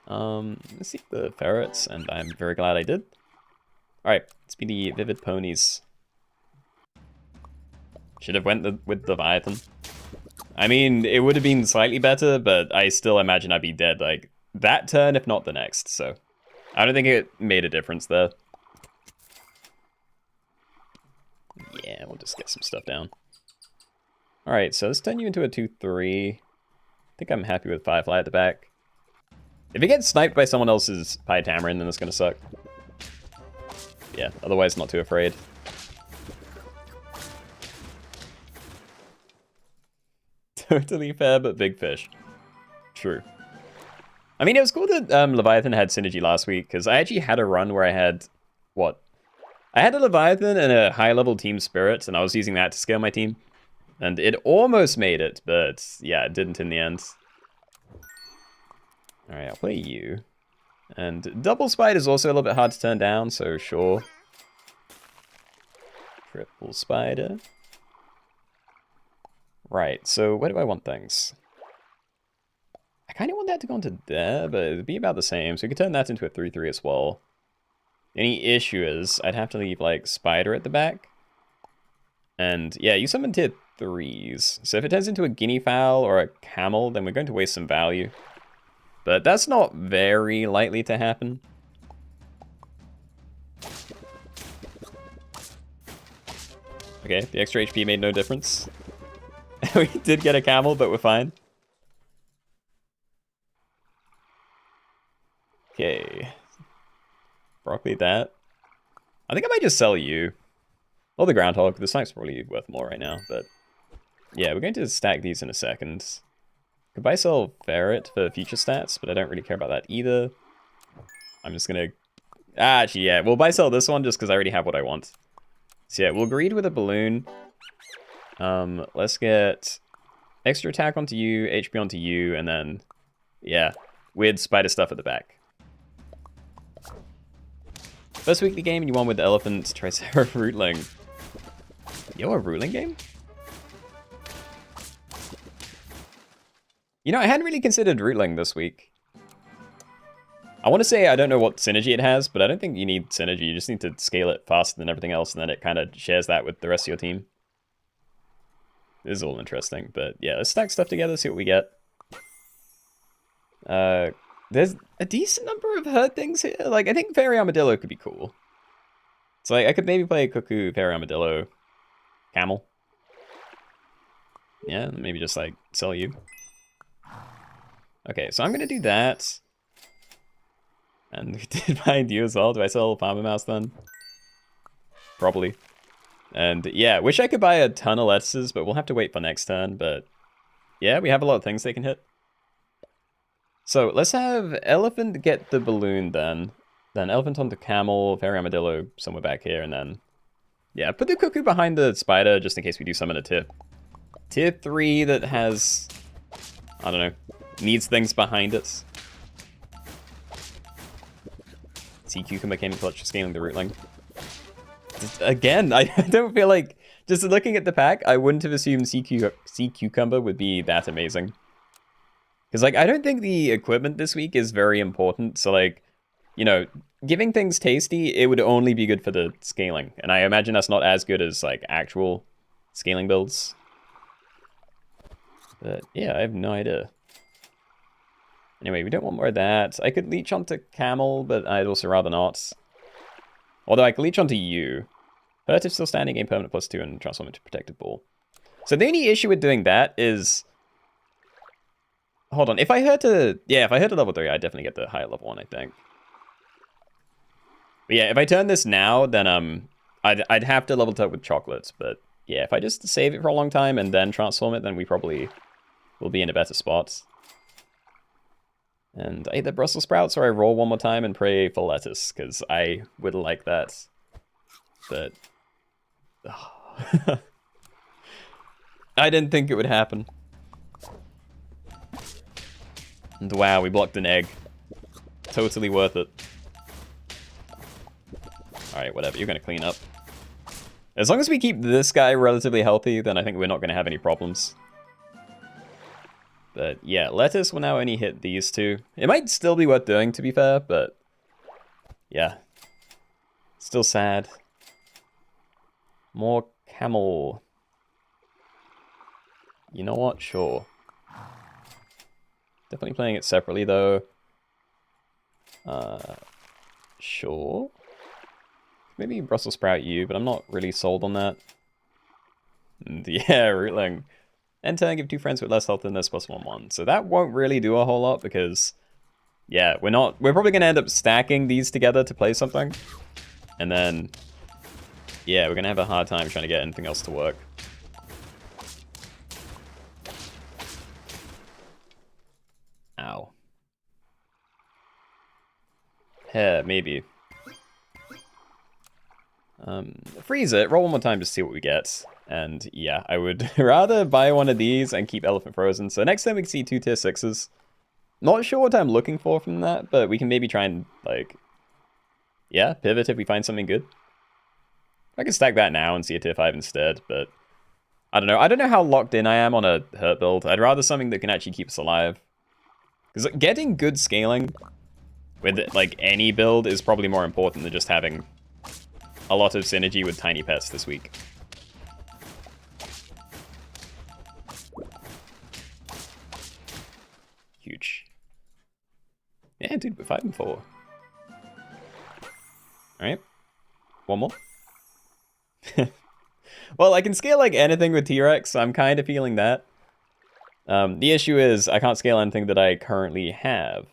Let's see the ferrets, and I'm very glad I did. Alright, let's be the vivid ponies. Should have went with Leviathan. I mean, it would have been slightly better, but I still imagine I'd be dead, like, that turn, if not the next, so... I don't think it made a difference there. Yeah, we'll just get some stuff down. Alright, so let's turn you into a 2-3. I think I'm happy with Firefly at the back. If it gets sniped by someone else's Pie Tamarin, then it's gonna suck. Yeah, otherwise not too afraid. Totally fair, but big fish. True. I mean, it was cool that Leviathan had synergy last week, because I actually had a run where I had... what? I had a Leviathan and a high-level Team Spirit, and I was using that to scale my team. And it almost made it, but yeah, it didn't in the end. Alright, I'll play you. And Double Spite is also a little bit hard to turn down, so sure. Triple Spider. Right, so where do I want things? kind of want that to go into there, but it'd be about the same. So we could turn that into a 3/3 as well. The only issue is I'd have to leave, like, Spider at the back. And, yeah, you summon tier 3s. So if it turns into a guinea fowl or a camel, then we're going to waste some value. But that's not very likely to happen. Okay, the extra HP made no difference. We did get a camel, but we're fine. Okay. Broccoli that. I think I might just sell you. Or the groundhog. The snipe's probably worth more right now, but... Yeah, we're going to stack these in a second. Could buy sell ferret for future stats, but I don't really care about that either. I'm just gonna... actually, yeah, we'll buy sell this one just because I already have what I want. So yeah, we'll greed with a balloon. Let's get extra attack onto you, HP onto you, and then, yeah, weird spider stuff at the back. First weekly game, you won with the elephant, Tricera Rootling. Yo, a Rootling game? You know, I hadn't really considered Rootling this week. I want to say I don't know what synergy it has, but I don't think you need synergy. You just need to scale it faster than everything else, and then it kind of shares that with the rest of your team. This is all interesting, but yeah, let's stack stuff together, see what we get. There's a decent number of herd things here. Like, I think Fairy Armadillo could be cool. So, like, I could maybe play Cuckoo, Fairy Armadillo, Camel. Yeah, maybe just, like, sell you. Okay, so I'm gonna do that. And we did find you as well. Do I sell Farmer Mouse then? Probably. And yeah, wish I could buy a ton of lettuces, but we'll have to wait for next turn. But yeah, we have a lot of things they can hit. So let's have Elephant get the balloon then. Then Elephant onto Camel, Fairy Armadillo somewhere back here, and then... yeah, put the Cuckoo behind the Spider just in case we do summon a tier 3 that has... I don't know, needs things behind it. Sea Cucumber came in clutch for scaling the Rootling. Again, I don't feel like... just looking at the pack, I wouldn't have assumed Sea Cucumber would be that amazing. Because, like, I don't think the equipment this week is very important. So, like, you know, giving things tasty, it would only be good for the scaling. And I imagine that's not as good as, like, actual scaling builds. But, yeah, I have no idea. Anyway, we don't want more of that. I could leech onto Camel, but I'd also rather not. Although I could leech onto you. Hurt if still standing, gain permanent +2, and transform into Protective Ball. So the only issue with doing that is... hold on, if I hurt to... yeah, if I hurt to level 3, I'd definitely get the higher level 1, I think. But yeah, if I turn this now, then I'd have to level it up with chocolates. But yeah, if I just save it for a long time and then transform it, then we probably will be in a better spot. And I either Brussels sprouts or I roll one more time and pray for lettuce, because I would like that. But... oh. I didn't think it would happen. And wow, we blocked an egg. Totally worth it. Alright, whatever, you're gonna clean up. As long as we keep this guy relatively healthy, then I think we're not gonna have any problems. But yeah, lettuce will now only hit these two. It might still be worth doing, to be fair, but... yeah. Still sad. More camel. You know what? Sure. Definitely playing it separately, though. Sure. Maybe Brussels sprout you, but I'm not really sold on that. And yeah, Rootling. Enter and give 2 friends with less health than this +1/1. So that won't really do a whole lot because, yeah, we're probably going to end up stacking these together to play something. And then, yeah, we're going to have a hard time trying to get anything else to work. Ow. Yeah, maybe. Freeze it, roll one more time to see what we get. And yeah, I would rather buy one of these and keep Elephant frozen. So next time we can see 2 tier 6s. Not sure what I'm looking for from that, but we can maybe try and, like, yeah, pivot if we find something good. I can stack that now and see a tier 5 instead, but I don't know. I don't know how locked in I am on a hurt build. I'd rather something that can actually keep us alive. Because getting good scaling with like any build is probably more important than just having a lot of synergy with tiny pets this week. Huge. Yeah, dude, we're 5 and 4. Alright. One more. Well, I can scale like anything with T-Rex, so I'm kind of feeling that. The issue is I can't scale anything that I currently have.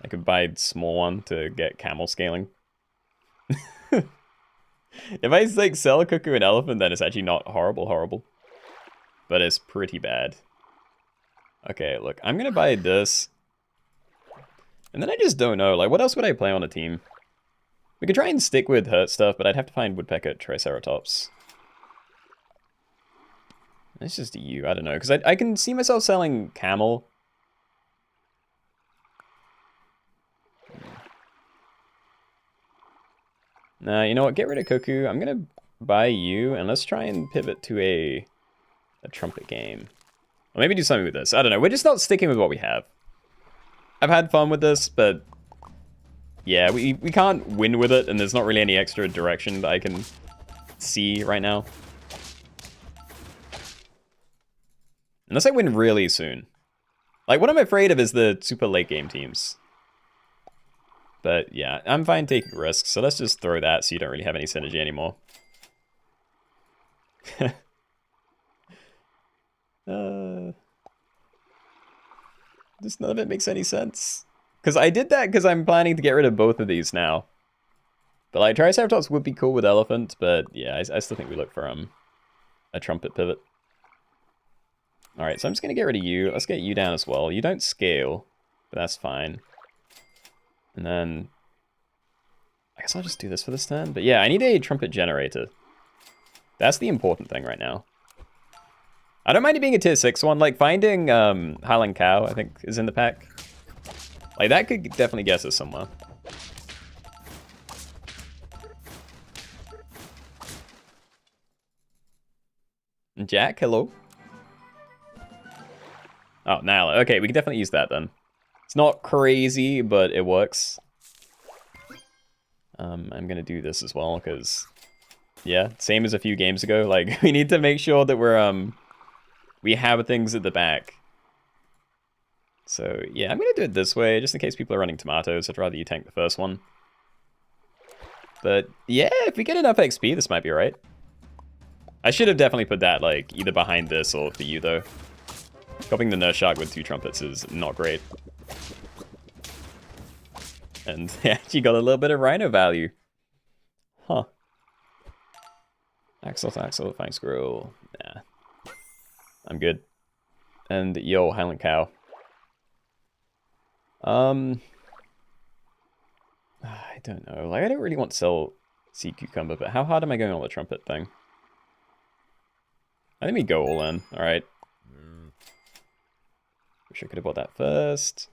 I could buy a small one to get camel scaling. If I like sell a cuckoo and elephant, then it's actually not horrible. But it's pretty bad. Okay, look, I'm gonna buy this. And then I just don't know, like what else would I play on a team? We could try and stick with hurt stuff, but I'd have to find woodpecker, triceratops. It's just you, I don't know, because I can see myself selling camel. Nah, you know what? Get rid of Cuckoo. I'm gonna buy you, and let's try and pivot to a trumpet game. Or maybe do something with this. I don't know. We're just not sticking with what we have. I've had fun with this, but yeah, we can't win with it, and there's not really any extra direction that I can see right now. Unless I win really soon. Like, what I'm afraid of is the super late game teams. But yeah, I'm fine taking risks, so let's just throw that so you don't really have any synergy anymore. Just none of it makes any sense. Because I did that because I'm planning to get rid of both of these now. But like, Triceratops would be cool with elephant, but yeah, I still think we look for a trumpet pivot. Alright, so I'm just going to get rid of you. Let's get you down as well. You don't scale, but that's fine. And then I guess I'll just do this for this turn. But yeah, I need a trumpet generator. That's the important thing right now. I don't mind it being a tier 6 one. Like, finding Highland Cow, I think, is in the pack. Like, that could definitely get us somewhere. Jack, hello. Oh, Nala. Okay, we can definitely use that then. It's not crazy, but it works. I'm gonna do this as well, because yeah, same as a few games ago. Like, we need to make sure that we have things at the back. So yeah, I'm gonna do it this way, just in case people are running tomatoes. I'd rather you tank the first one. But yeah, if we get enough XP, this might be right. I should have definitely put that like either behind this or for you though. Copying the nurse shark with 2 trumpets is not great. And they actually got a little bit of rhino value. Huh. Axel, fine squirrel. Nah. I'm good. And yo, Highland Cow. I don't know. Like, I don't really want to sell sea cucumber, but how hard am I going on the trumpet thing? I think we go all in. Alright. Wish I could have bought that first.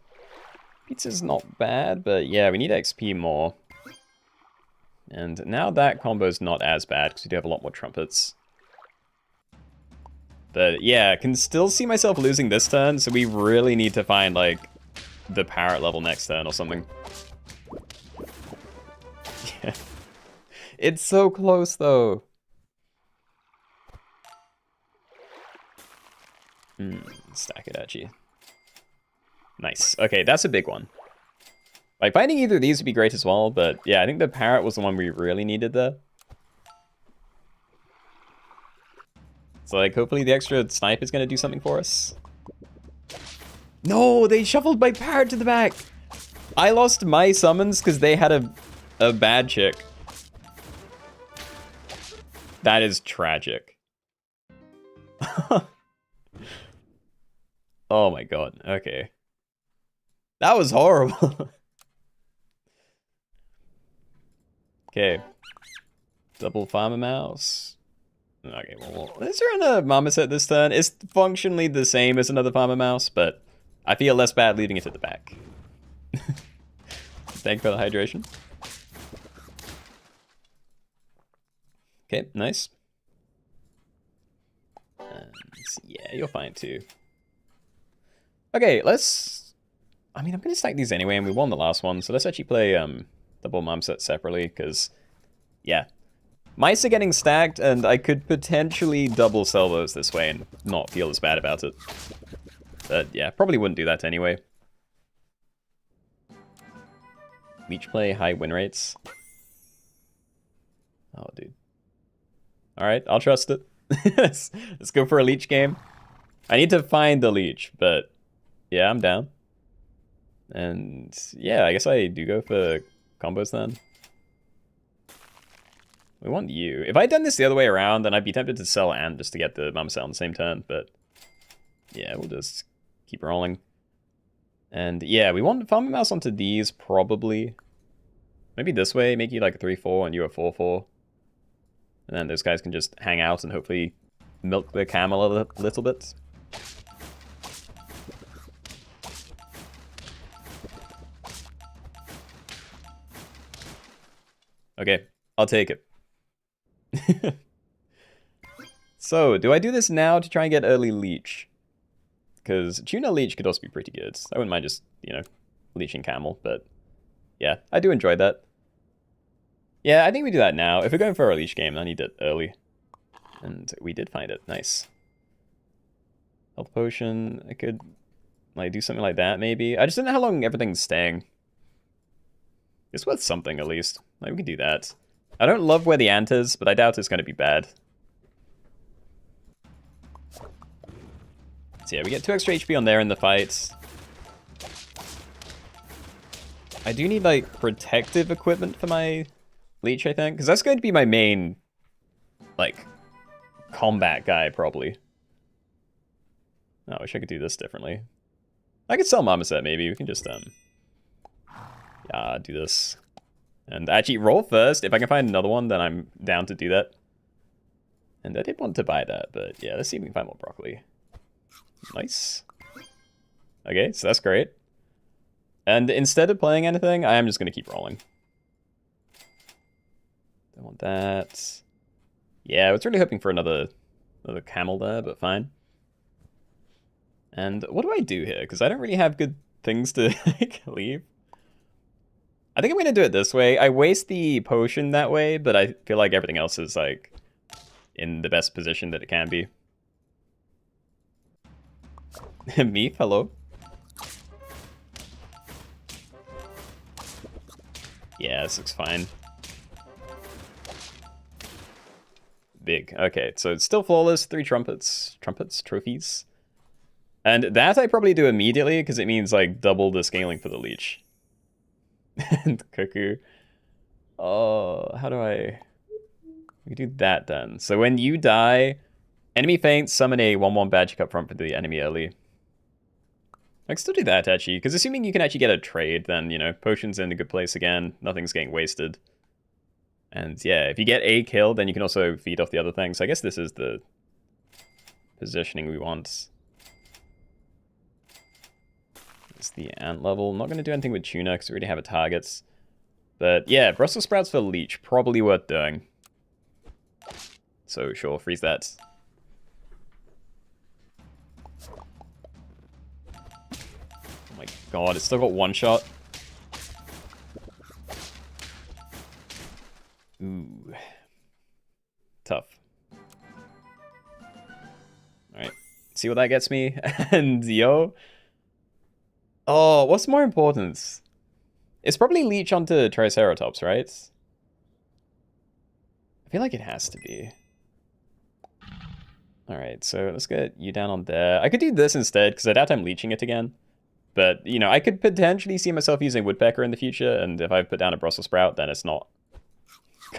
Pizza's not bad, but yeah, we need XP more. And now that combo's not as bad, because we do have a lot more trumpets. But yeah, can still see myself losing this turn, so we really need to find, like, the parrot level next turn or something. Yeah. It's so close, though. Stack it at you. Nice. Okay, that's a big one. Like, finding either of these would be great as well, but yeah, I think the parrot was the one we really needed there. So, like, hopefully the extra snipe is going to do something for us. No, they shuffled my parrot to the back. I lost my summons because they had a bad chick. That is tragic. Oh my god, okay. That was horrible. Okay. Double farmer mouse. Okay, well, let's run a marmoset this turn. It's functionally the same as another farmer mouse, but I feel less bad leaving it at the back. Thank you for the hydration. Okay, nice. And yeah, you're fine too. Okay, let's... I mean, I'm going to stack these anyway, and we won the last one, so let's actually play double marmoset separately, because, yeah. Mice are getting stacked, and I could potentially double sell those this way and not feel as bad about it. But yeah, probably wouldn't do that anyway. Leech play, high win rates. Oh, dude. Alright, I'll trust it. Let's go for a leech game. I need to find the leech, but yeah, I'm down. And yeah, I guess I do go for combos then. We want you. If I'd done this the other way around, then I'd be tempted to sell and just to get the marmoset on the same turn, but yeah, we'll just keep rolling. And yeah, we want farm mouse onto these, probably. Maybe this way, make you like a 3-4 and you a 4-4. And then those guys can just hang out and hopefully milk the camel a little bit. Okay, I'll take it. So, do I do this now to try and get early leech? Because tuna leech could also be pretty good. I wouldn't mind just, you know, leeching camel, but yeah, I do enjoy that. Yeah, I think we do that now. If we're going for a leech game, I need it early. And we did find it. Nice. Health potion. I could like do something like that, maybe. I just don't know how long everything's staying. It's worth something, at least. Like, we can do that. I don't love where the ant is, but I doubt it's going to be bad. So yeah, we get 2 extra HP on there in the fight. I do need, like, protective equipment for my leech, I think. Because that's going to be my main, like, combat guy, probably. Oh, I wish I could do this differently. I could sell marmoset, maybe. We can just, yeah, do this. And actually, roll first. If I can find another one, then I'm down to do that. And I did want to buy that, but yeah, let's see if we can find more broccoli. Nice. Okay, so that's great. And instead of playing anything, I am just going to keep rolling. Don't want that. Yeah, I was really hoping for another camel there, but fine. And what do I do here? Because I don't really have good things to like, leave. I think I'm going to do it this way. I waste the potion that way, but I feel like everything else is, like, in the best position that it can be. Meep, hello. Yeah, this looks fine. Big. Okay, so it's still flawless. 3 trumpets. Trumpets? Trophies? And that I probably do immediately, because it means, like, double the scaling for the leech. And cuckoo. Oh, how do I... We do that then. So when you die, enemy faints, summon a 1/1 magic up front for the enemy early. I can still do that, actually, because assuming you can actually get a trade, then, you know, potion's in a good place again. Nothing's getting wasted. And yeah, if you get a kill, then you can also feed off the other things. So I guess this is the positioning we want. It's the ant level. I'm not going to do anything with tuna because we already have a targets. But yeah, Brussels sprouts for leech. Probably worth doing. So sure, freeze that. Oh my god, it's still got 1 shot. Ooh. Tough. Alright. See what that gets me? And yo... Oh, what's more important? It's probably leech onto Triceratops, right? I feel like it has to be. Alright, so let's get you down on there. I could do this instead, because I doubt I'm leeching it again. But, you know, I could potentially see myself using woodpecker in the future, and if I put down a Brussels sprout, then it's not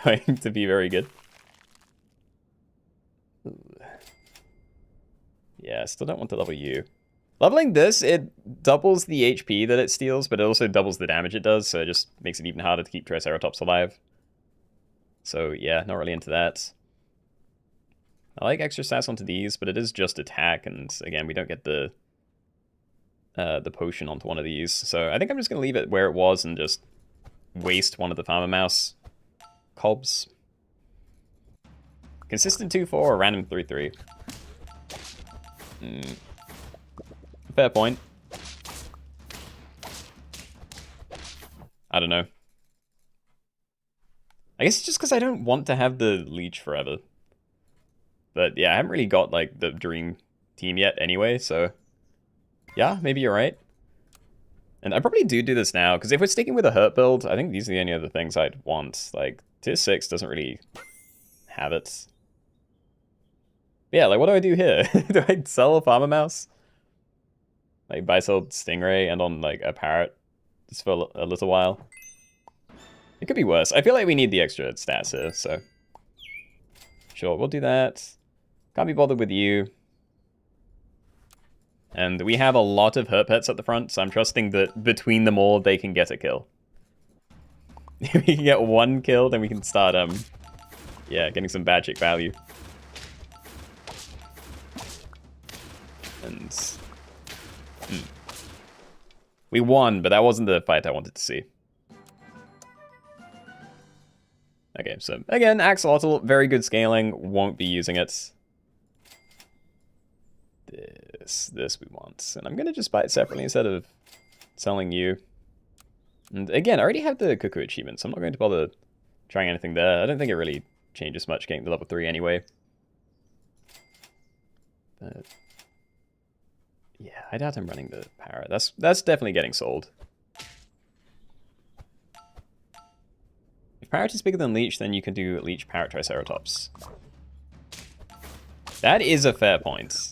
going to be very good. Ooh. Yeah, still don't want to level you. Leveling this, it doubles the HP that it steals, but it also doubles the damage it does, so it just makes it even harder to keep Triceratops alive. So yeah, not really into that. I like extra stats onto these, but it is just attack, and again, we don't get the potion onto one of these. So I think I'm just going to leave it where it was and just waste one of the Farmer Mouse cobs. Consistent 2-4 or random 3-3. Fair point. I don't know. I guess it's just because I don't want to have the leech forever. But yeah, I haven't really got like the dream team yet anyway, so yeah, maybe you're right. And I probably do this now, because if we're sticking with a hurt build, I think these are the only other things I'd want. Like, tier 6 doesn't really have it. Yeah, like, what do I do here? Do I sell a farmer mouse? Like, buy sell stingray and on, like, a parrot just for a little while? It could be worse. I feel like we need the extra stats here, so... Sure, we'll do that. Can't be bothered with you. And we have a lot of hurt pets at the front, so I'm trusting that between them all, they can get a kill. If we can get one kill, then we can start, yeah, getting some bad chick value. And... We won, but that wasn't the fight I wanted to see. Okay, so again, Axolotl, very good scaling, won't be using it. This we want. And I'm gonna just buy it separately instead of selling you. And again, I already have the Cuckoo achievement, so I'm not going to bother trying anything there. I don't think it really changes much getting to level 3 anyway. But yeah, I doubt I'm running the parrot. That's definitely getting sold. If parrot is bigger than leech, then you can do leech, parrot, triceratops. That is a fair point.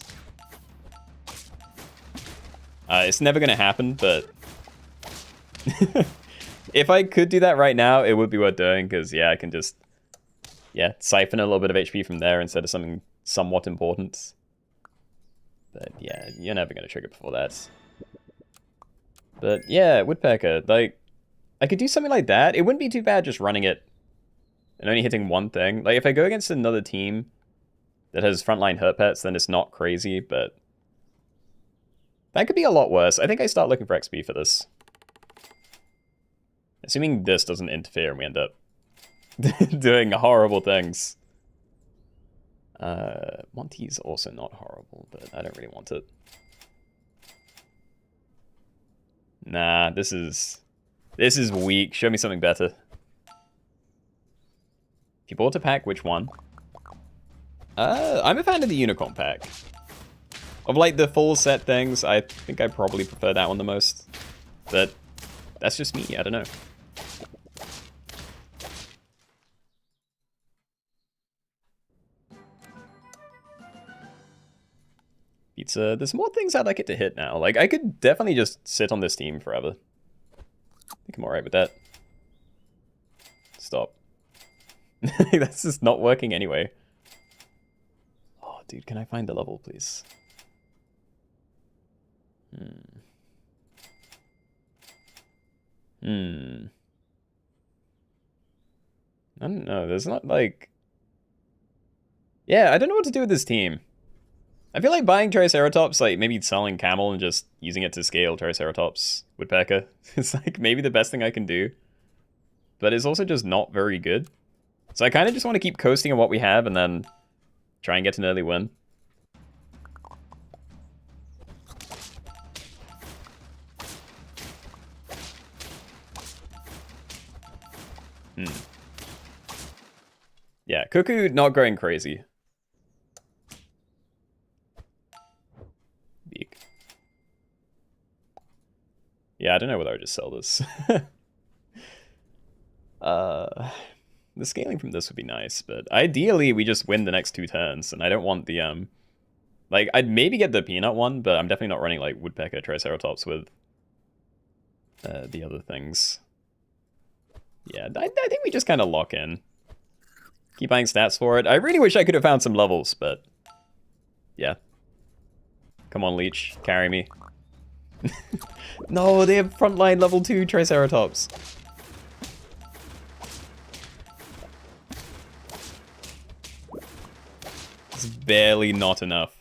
It's never going to happen, but if I could do that right now, it would be worth doing, because, yeah, I can just, yeah, siphon a little bit of HP from there instead of something somewhat important. But, yeah, you're never going to trigger before that. But, yeah, Woodpecker, like, I could do something like that. It wouldn't be too bad just running it and only hitting one thing. Like, if I go against another team that has frontline hurt pets, then it's not crazy, but that could be a lot worse. I think I start looking for XP for this. Assuming this doesn't interfere and we end up doing horrible things. Monty's also not horrible, but I don't really want it. Nah, this is weak. Show me something better. If you bought a pack, which one? I'm a fan of the unicorn pack. Of like the full set things, I think I probably prefer that one the most. But that's just me, I don't know. Pizza, there's more things I'd like it to hit now. Like, I could definitely just sit on this team forever. I think I'm alright with that. Stop. That's just not working anyway. Oh, dude, can I find the level, please? I don't know, there's not like... Yeah, I don't know what to do with this team. I feel like buying Triceratops, like maybe selling Camel and just using it to scale Triceratops Woodpecker is like maybe the best thing I can do. But it's also just not very good. So I kind of just want to keep coasting on what we have and then try and get an early win. Yeah, Cuckoo not going crazy. Beak. Yeah, I don't know whether I would just sell this. The scaling from this would be nice, but ideally we just win the next 2 turns, and I don't want the, like, I'd maybe get the peanut one, but I'm definitely not running, like, Woodpecker, Triceratops with the other things. Yeah, I think we just kind of lock in. Keep buying stats for it. I really wish I could have found some levels, but yeah. Come on, Leech, carry me. No, they have frontline level 2 Triceratops. It's barely not enough.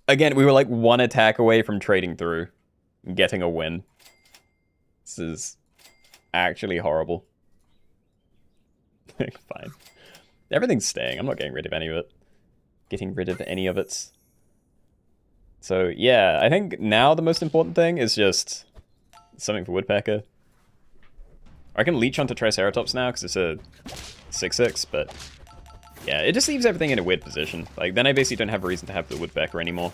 Again, we were like 1 attack away from trading through and getting a win. This is actually horrible. Fine. Everything's staying. I'm not getting rid of any of it. Getting rid of any of it. So, yeah, I think now the most important thing is just something for Woodpecker. I can leech onto Triceratops now because it's a 6/6, but yeah, it just leaves everything in a weird position. Like, then I basically don't have a reason to have the Woodpecker anymore.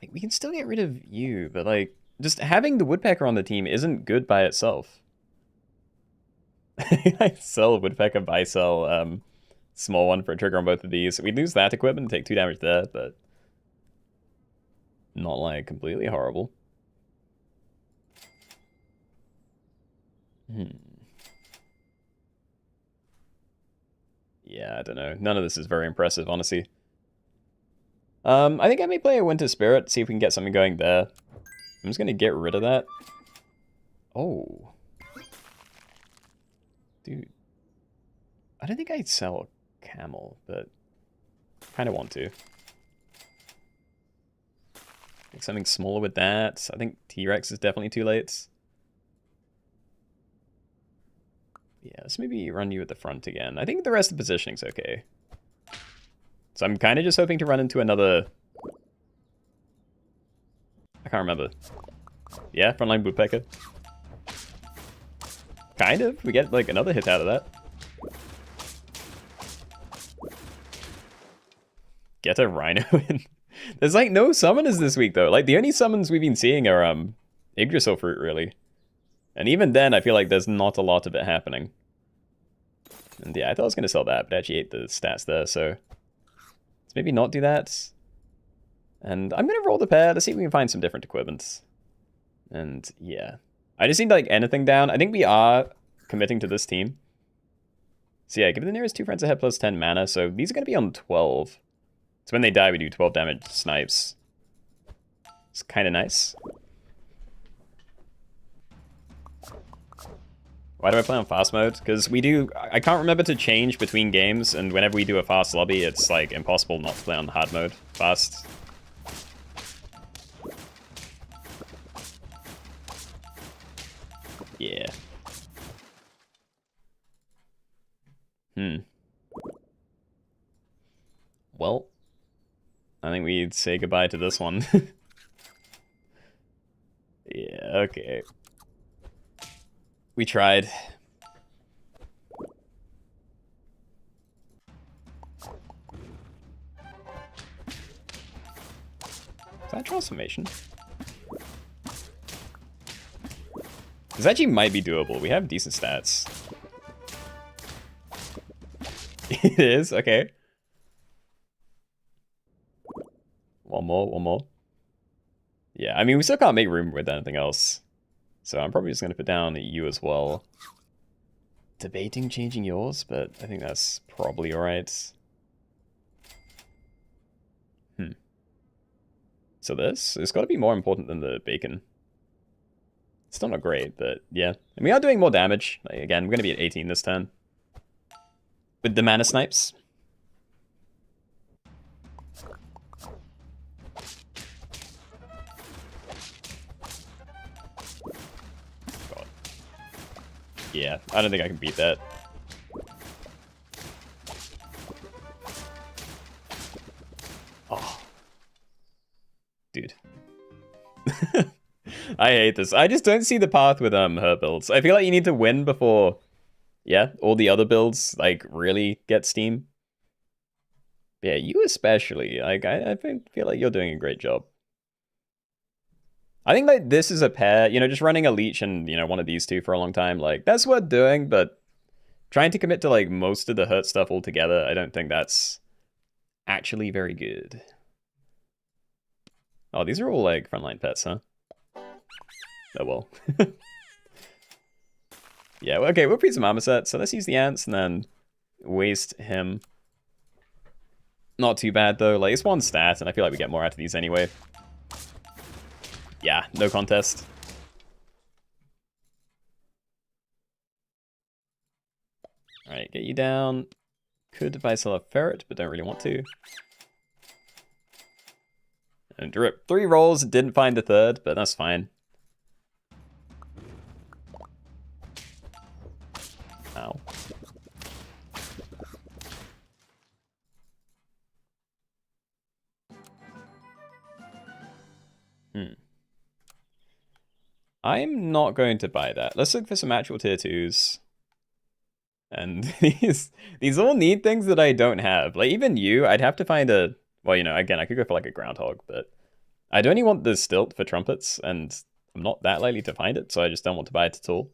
Like, we can still get rid of you, but like, just having the Woodpecker on the team isn't good by itself. I sell Woodpecker, buy sell small one for a trigger on both of these. We lose that equipment and take 2 damage there, but not like completely horrible. Yeah, I don't know. None of this is very impressive, honestly. I think I may play a Winter Spirit, see if we can get something going there. I'm just gonna get rid of that. Oh. Dude. I don't think I'd sell a camel, but kind of want to. Make something smaller with that. I think T-Rex is definitely too late. Yeah, let's maybe run you at the front again. I think the rest of the positioning's okay. So I'm kind of just hoping to run into another... I can't remember. Yeah, frontline Woodpecker. Kind of. We get like another hit out of that. Get a Rhino in. There's like no summoners this week though. Like the only summons we've been seeing are Yggdrasil Fruit really. And even then I feel like there's not a lot of it happening. And yeah, I thought I was gonna sell that, but I actually ate the stats there, so let's maybe not do that. And I'm gonna roll the pair to see if we can find some different equipment. And yeah. I just need like anything down. I think we are committing to this team. So yeah, give the nearest 2 friends ahead plus 10 mana, so these are gonna be on 12. So when they die, we do 12 damage snipes. It's kind of nice. Why do I play on fast mode? Because we do... I can't remember to change between games, and whenever we do a fast lobby, it's like impossible not to play on hard mode fast. Yeah. Well... I think we'd say goodbye to this one. Yeah, okay. We tried. Is that transformation? This actually might be doable. We have decent stats. It is? Okay. One more. Yeah, I mean, we still can't make room with anything else. So I'm probably just going to put down you as well. Debating changing yours, but I think that's probably alright. So this has got to be more important than the bacon. It's still not great, but yeah. And we are doing more damage. Like, again, we're going to be at 18 this turn. With the mana snipes. Yeah, I don't think I can beat that. Oh. Dude. I hate this. I just don't see the path with her builds. I feel like you need to win before, yeah, all the other builds, like, really get steam. Yeah, you especially. Like, I feel like you're doing a great job. I think like this is a pair, you know, just running a leech and, you know, one of these two for a long time, like that's worth doing, but trying to commit to like most of the hurt stuff altogether, I don't think that's actually very good. Oh, these are all like frontline pets, huh? Oh well. Yeah, okay, we'll pre some armor set, so let's use the ants and then waste him. Not too bad though, like it's one stat and I feel like we get more out of these anyway. Yeah, no contest. Alright, get you down. Could buy sell a ferret, but don't really want to. And drip 3 rolls, didn't find the third, but that's fine. Ow. I'm not going to buy that. Let's look for some actual tier 2s. And these all need things that I don't have. Like, even you, I'd have to find a... Well, you know, again, I could go for, like, a groundhog, but... I'd only want the stilt for trumpets, and I'm not that likely to find it, so I just don't want to buy it at all.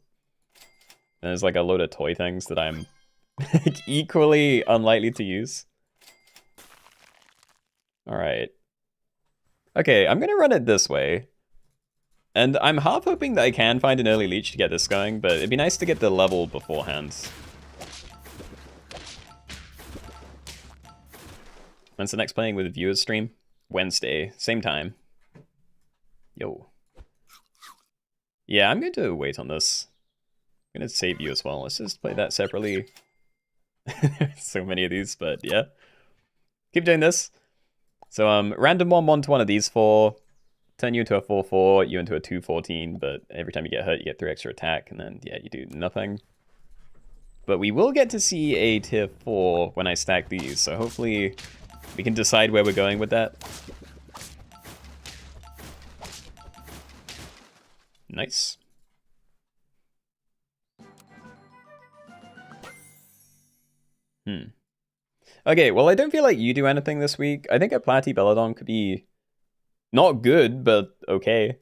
And there's, like, a load of toy things that I'm equally unlikely to use. Alright. Okay, I'm gonna run it this way. And I'm half hoping that I can find an early leech to get this going, but it'd be nice to get the level beforehand. When's the next playing with viewers stream? Wednesday, same time. Yo. Yeah, I'm going to wait on this. I'm going to save you as well. Let's just play that separately. So many of these, but yeah. Keep doing this. So random 1/1 to one of these 4. Turn you into a 4/4, you into a 2/14, but every time you get hurt, you get 3 extra attack, and then, yeah, you do nothing. But we will get to see a tier 4 when I stack these, so hopefully we can decide where we're going with that. Nice. Okay, well, I don't feel like you do anything this week. I think a Platy Belladon could be not good, but okay.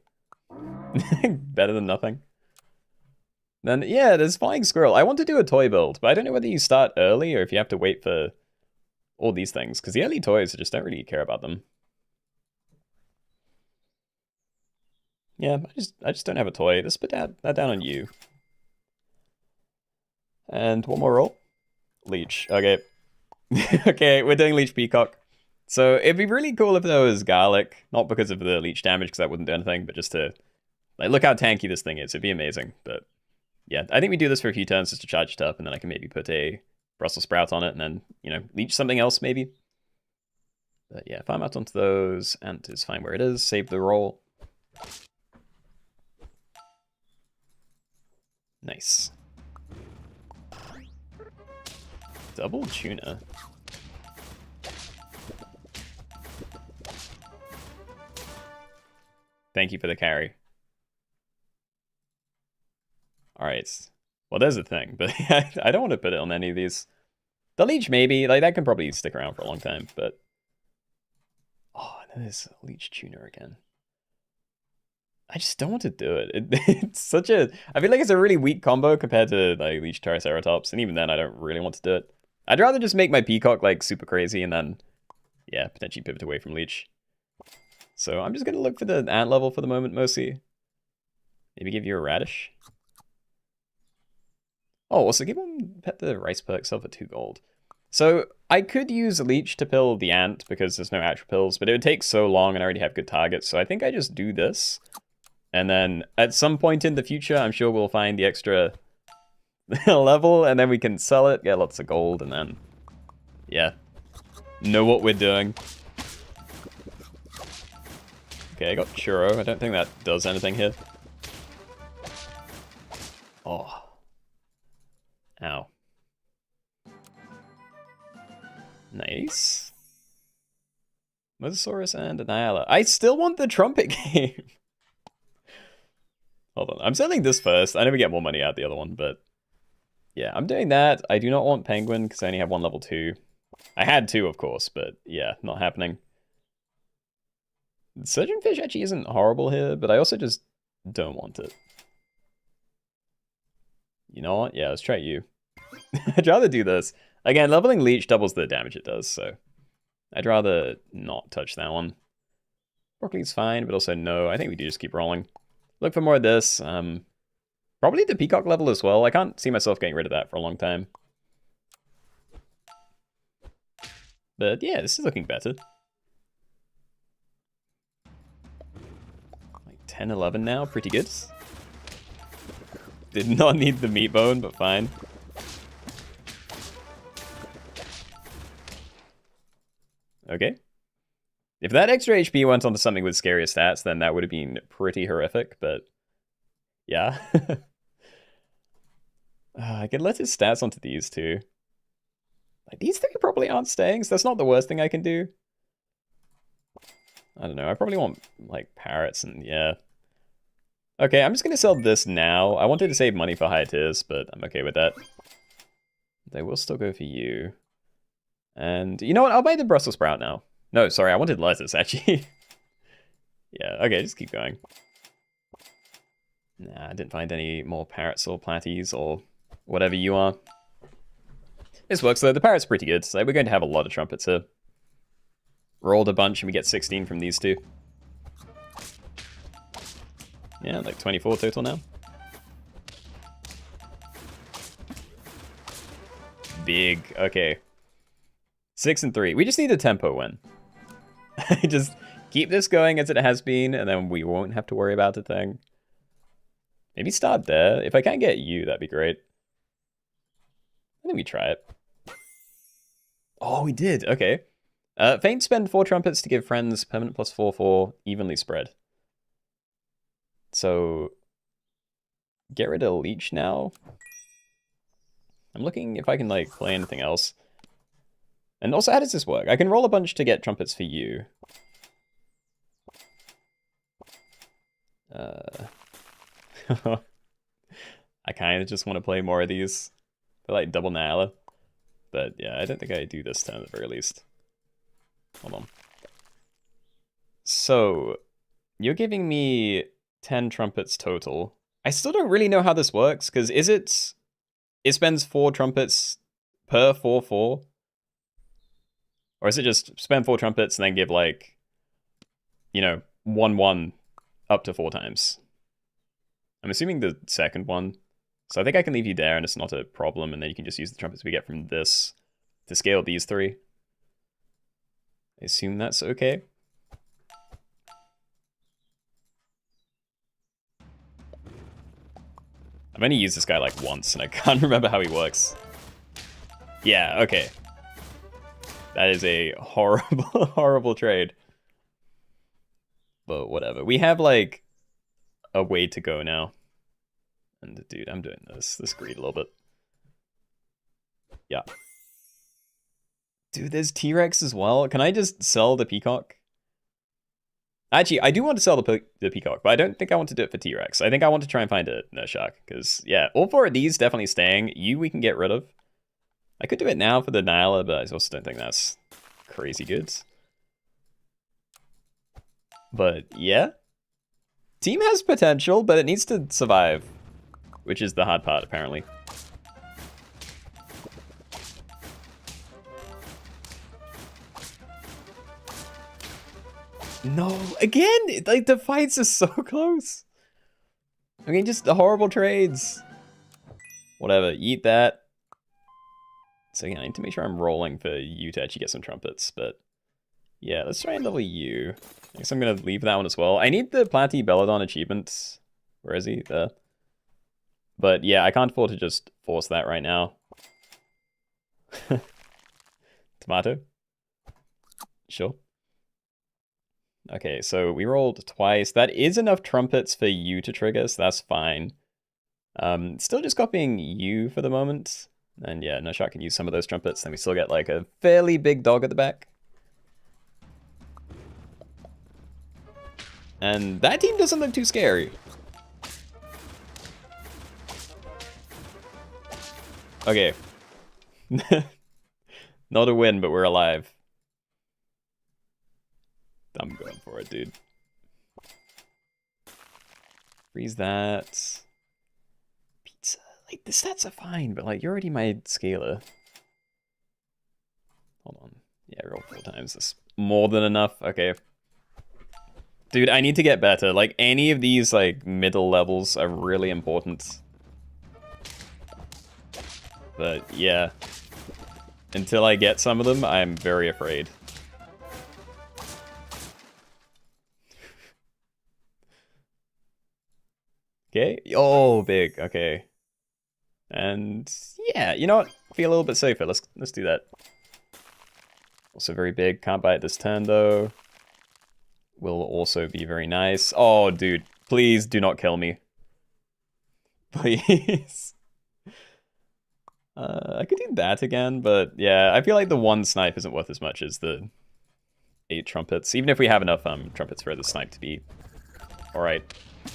Better than nothing. Then, yeah, there's Flying Squirrel. I want to do a toy build, but I don't know whether you start early or if you have to wait for all these things, because the early toys, I just don't really care about them. Yeah, I just don't have a toy. Let's put that down on you. And one more roll. Leech. Okay. Okay, we're doing Leech Peacock. So it'd be really cool if there was Garlic, not because of the leech damage, because that wouldn't do anything, but just to, like, look how tanky this thing is. It'd be amazing. But yeah, I think we do this for a few turns just to charge it up, and then I can maybe put a Brussels sprout on it, and then, you know, leech something else maybe. But yeah, farm out onto those. Ant is fine where it is. Save the roll. Nice. Double tuna. Thank you for the carry. Alright. Well, there's a thing, but I don't want to put it on any of these. The leech, maybe. Like, that can probably stick around for a long time, but... Oh, there's leech tuner again. I just don't want to do it. It's such a... I feel like it's a really weak combo compared to, like, leech Triceratops, and even then, I don't really want to do it. I'd rather just make my Peacock, like, super crazy, and then, yeah, potentially pivot away from leech. So I'm just going to look for the ant level for the moment, mostly. Maybe give you a radish. Oh, also give him pet the rice perk sell for 2 gold. So I could use leech to pill the ant because there's no actual pills, but it would take so long and I already have good targets. So I think I just do this. And then at some point in the future, I'm sure we'll find the extra level and then we can sell it, get lots of gold, and then, yeah, know what we're doing. Okay, I got churro. I don't think that does anything here. Oh. Ow. Nice. Mosasaurus and Annihilar. I still want the trumpet game. Hold on. I'm selling this first. I never get more money out of the other one, but... Yeah, I'm doing that. I do not want Penguin, because I only have one level 2. I had 2, of course, but yeah, not happening. Surgeonfish actually isn't horrible here, but I also just don't want it. You know what? Yeah, let's try you. I'd rather do this. Again, leveling leech doubles the damage it does, so I'd rather not touch that one. Broccoli's fine, but also no. I think we do just keep rolling. Look for more of this. Probably the Peacock level as well. I can't see myself getting rid of that for a long time. But yeah, this is looking better. Like 10, 11 now, pretty good. Did not need the meat bone, but fine. Okay. If that extra HP went onto something with scarier stats, then that would have been pretty horrific, but yeah. I could let his stats onto these two. Like, these three probably aren't staying, so that's not the worst thing I can do. I don't know. I probably want, like, parrots and, yeah. Okay, I'm just going to sell this now. I wanted to save money for higher tiers, but I'm okay with that. They will still go for you. And you know what? I'll buy the Brussels sprout now. No, sorry, I wanted lettuce, actually. Yeah, okay, just keep going. Nah, I didn't find any more parrots or platies or whatever you are. This works, though. The parrot's pretty good, so we're going to have a lot of trumpets here. Rolled a bunch and we get 16 from these two. Yeah, like 24 total now. Big, okay. 6 and 3. We just need a tempo win. Just keep this going as it has been, and then we won't have to worry about the thing. Maybe start there. If I can't get you, that'd be great. I think we try it. Oh, we did. Okay. Feint spend 4 trumpets to give friends permanent plus 4/4 evenly spread. So get rid of leech now. I'm looking if I can like play anything else. And also, how does this work? I can roll a bunch to get trumpets for you. I kind of just want to play more of these. They're like double Nyala. But yeah, I don't think I do this turn at the very least. Hold on. So, you're giving me 10 trumpets total. I still don't really know how this works, because is it... It spends 4 trumpets per 4/4? Or is it just spend 4 trumpets and then give like, you know, 1/1 up to 4 times? I'm assuming the second one. So I think I can leave you there and it's not a problem, and then you can just use the trumpets we get from this to scale these 3. I assume that's okay. I've only used this guy like once and I can't remember how he works. Yeah, okay. That is a horrible, horrible trade. But whatever. We have like a way to go now. And dude, I'm doing this greed a little bit. Yeah. Dude, there's T-Rex as well. Can I just sell the peacock? Actually, I do want to sell the peacock, but I don't think I want to do it for T-Rex. I think I want to try and find a nurse shark, because, yeah, all 4 of these definitely staying. You, we can get rid of. I could do it now for the Nyla, but I also don't think that's crazy good. But, yeah. Team has potential, but it needs to survive, which is the hard part, apparently. No, again, like the fights are so close. I mean, just the horrible trades. Whatever, eat that. So yeah, I need to make sure I'm rolling for you to actually get some trumpets, but yeah, let's try and level you. I guess I'm gonna leave that one as well. I need the Platy Belladon achievement. Where is he? There. But yeah, I can't afford to just force that right now. Tomato? Sure. Okay, so we rolled twice. That is enough trumpets for you to trigger, so that's fine. Still just copying you for the moment. And yeah, no shot can use some of those trumpets, then we still get like a fairly big dog at the back. And that team doesn't look too scary. Okay. Not a win, but we're alive. I'm going for it, dude. Freeze that. Pizza. Like, the stats are fine, but like, you're already my scaler. Hold on. Yeah, roll 4 times. That's more than enough. Okay. Dude, I need to get better. Like, any of these, like, middle levels are really important. But, yeah. Until I get some of them, I'm very afraid. Okay. Oh, big. Okay. And yeah, you know what? Feel a little bit safer. Let's do that. Also very big. Can't buy it this turn though. Will also be very nice. Oh, dude, please do not kill me. Please. I could do that again, but yeah, I feel like the 1 snipe isn't worth as much as the 8 trumpets, even if we have enough trumpets for the snipe to be alright.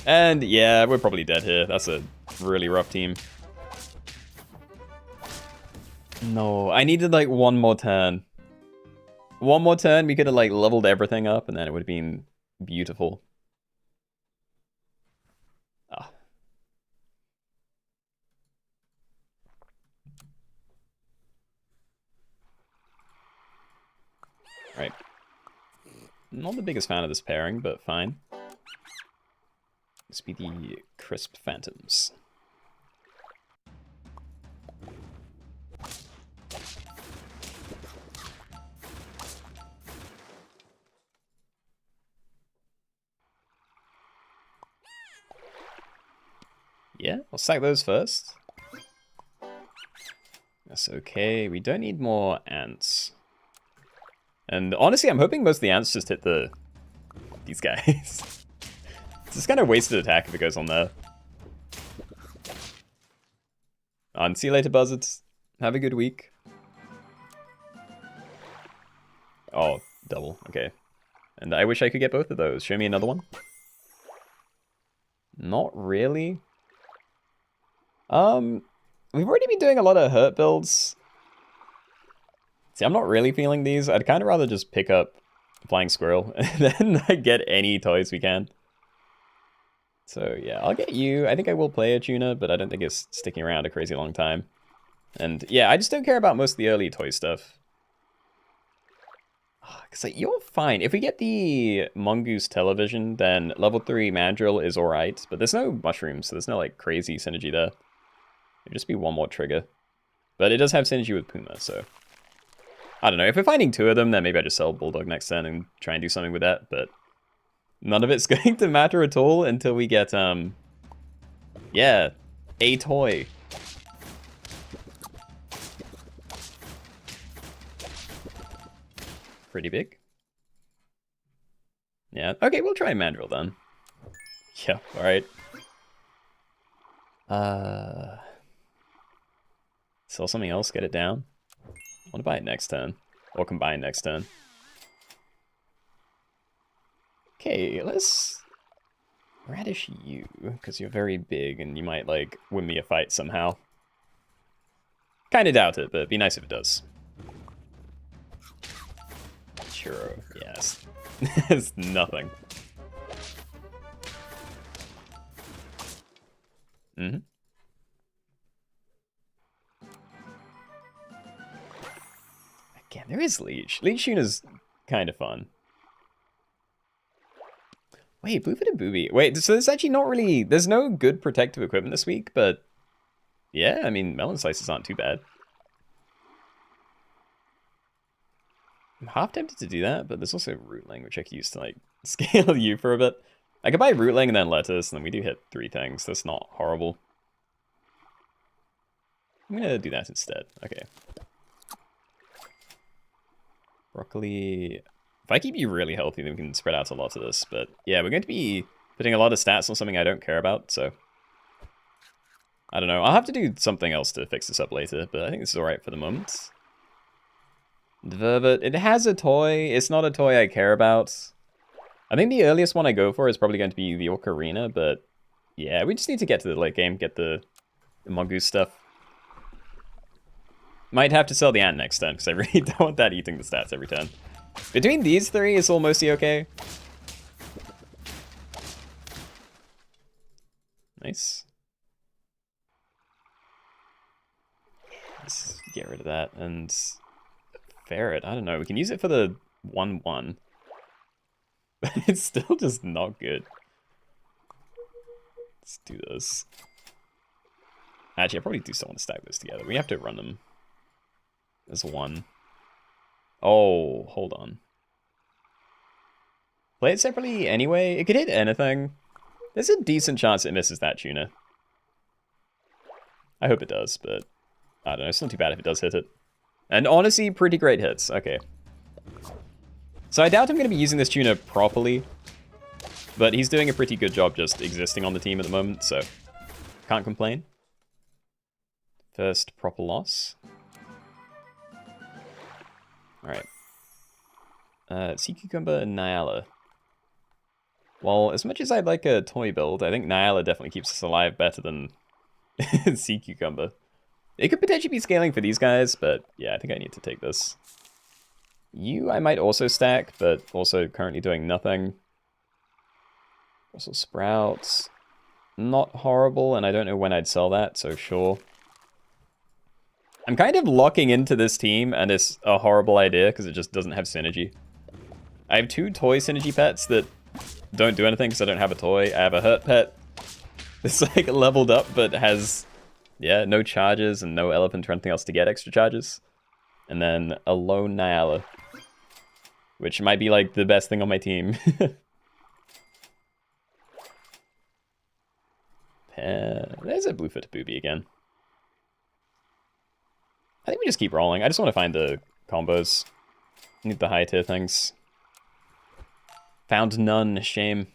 And yeah, we're probably dead here. That's a really rough team. No, I needed like one more turn. One more turn, we could have like leveled everything up and then it would have been beautiful. Ah. Right. Not the biggest fan of this pairing, but fine. This be the Crisp Phantoms. Yeah, I'll sack those first. That's okay. We don't need more ants. And honestly, I'm hoping most of the ants just hit these guys. It's just kind of wasted attack if it goes on there. And see you later, buzzards. Have a good week. Oh, double. Okay. And I wish I could get both of those. Show me another one. Not really. We've already been doing a lot of hurt builds. See, I'm not really feeling these. I'd kind of rather just pick up Flying Squirrel and then like, get any toys we can. So yeah, I'll get you. I think I will play a Tuna, but I don't think it's sticking around a crazy long time. And yeah, I just don't care about most of the early toy stuff. Because like, you're fine. If we get the Mongoose Television, then level 3 Mandrill is alright. But there's no mushrooms, so there's no like crazy synergy there. It'd just be one more trigger. But it does have synergy with Puma, so... I don't know, if we're finding 2 of them, then maybe I just sell Bulldog next turn and try and do something with that, but... None of it's going to matter at all until we get, yeah, a toy. Pretty big. Yeah, okay, we'll try Mandrill then. Yeah, alright. Sell something else, get it down. I want to buy it next turn. Or combine next turn. Okay, let's radish you, because you're very big and you might, like, win me a fight somehow. Kinda doubt it, but it'd be nice if it does. Churro, yes. It's nothing. Mm-hmm. Again, there is Leech. Leech Tuna's kind of fun. Wait, Blue-Footed Booby. Wait, so there's actually not really... There's no good protective equipment this week, but... Yeah, I mean, melon slices aren't too bad. I'm half tempted to do that, but there's also Rootling, which I could use to, like, scale you for a bit. I could buy Rootling and then Lettuce, and then we do hit 3 things. That's not horrible. I'm gonna do that instead. Okay. Broccoli... If I keep you really healthy, then we can spread out a lot of this. But yeah, we're going to be putting a lot of stats on something I don't care about, so... I don't know. I'll have to do something else to fix this up later, but I think this is alright for the moment. Vervet. It has a toy. It's not a toy I care about. I think the earliest one I go for is probably going to be the Ocarina, but... Yeah, we just need to get to the late game, get the Mongoose stuff. Might have to sell the ant next turn, because I really don't want that eating the stats every turn. Between these 3, it's all mostly okay. Nice. Let's get rid of that. And Ferret, I don't know. We can use it for the 1-1. But it's still just not good. Let's do this. Actually, I probably do still want to stack those together. We have to run them as one. Oh, hold on. Play it separately anyway. It could hit anything. There's a decent chance it misses that Tuna. I hope it does, but I don't know. It's not too bad if it does hit it. And honestly, pretty great hits. Okay. So I doubt I'm going to be using this Tuna properly, but he's doing a pretty good job just existing on the team at the moment, so can't complain. First proper loss. Alright. Sea Cucumber and Nyala. Well, as much as I'd like a toy build, I think Nyala definitely keeps us alive better than Sea Cucumber. It could potentially be scaling for these guys, but yeah, I think I need to take this. You, I might also stack, but also currently doing nothing. Also Sprouts. Not horrible, and I don't know when I'd sell that, so sure. I'm kind of locking into this team, and it's a horrible idea, because it just doesn't have synergy. I have 2 toy synergy pets that don't do anything, because I don't have a toy. I have a hurt pet. It's like leveled up, but has, yeah, no charges and no elephant or anything else to get extra charges. And then a lone Nyala, which might be like the best thing on my team. There's a Bluefoot Booby again. I think we just keep rolling. I just want to find the combos. Need the high tier things. Found none, shame.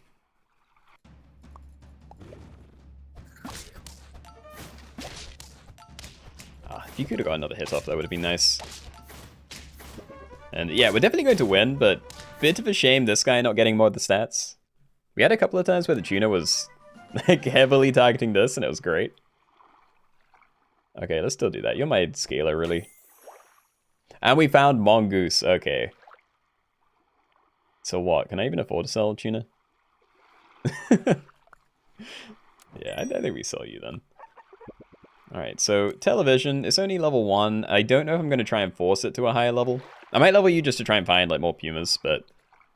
If you could have got another hit off, that would have been nice. And yeah, we're definitely going to win, but bit of a shame this guy not getting more of the stats. We had a couple of times where the tuner was like heavily targeting this, and it was great. Okay, let's still do that. You're my scaler, really. And we found Mongoose. Okay. So what? Can I even afford to sell tuna? Yeah, I think we sell you then. Alright, so television, it's only level 1. I don't know if I'm going to try and force it to a higher level. I might level you just to try and find like more pumas, but...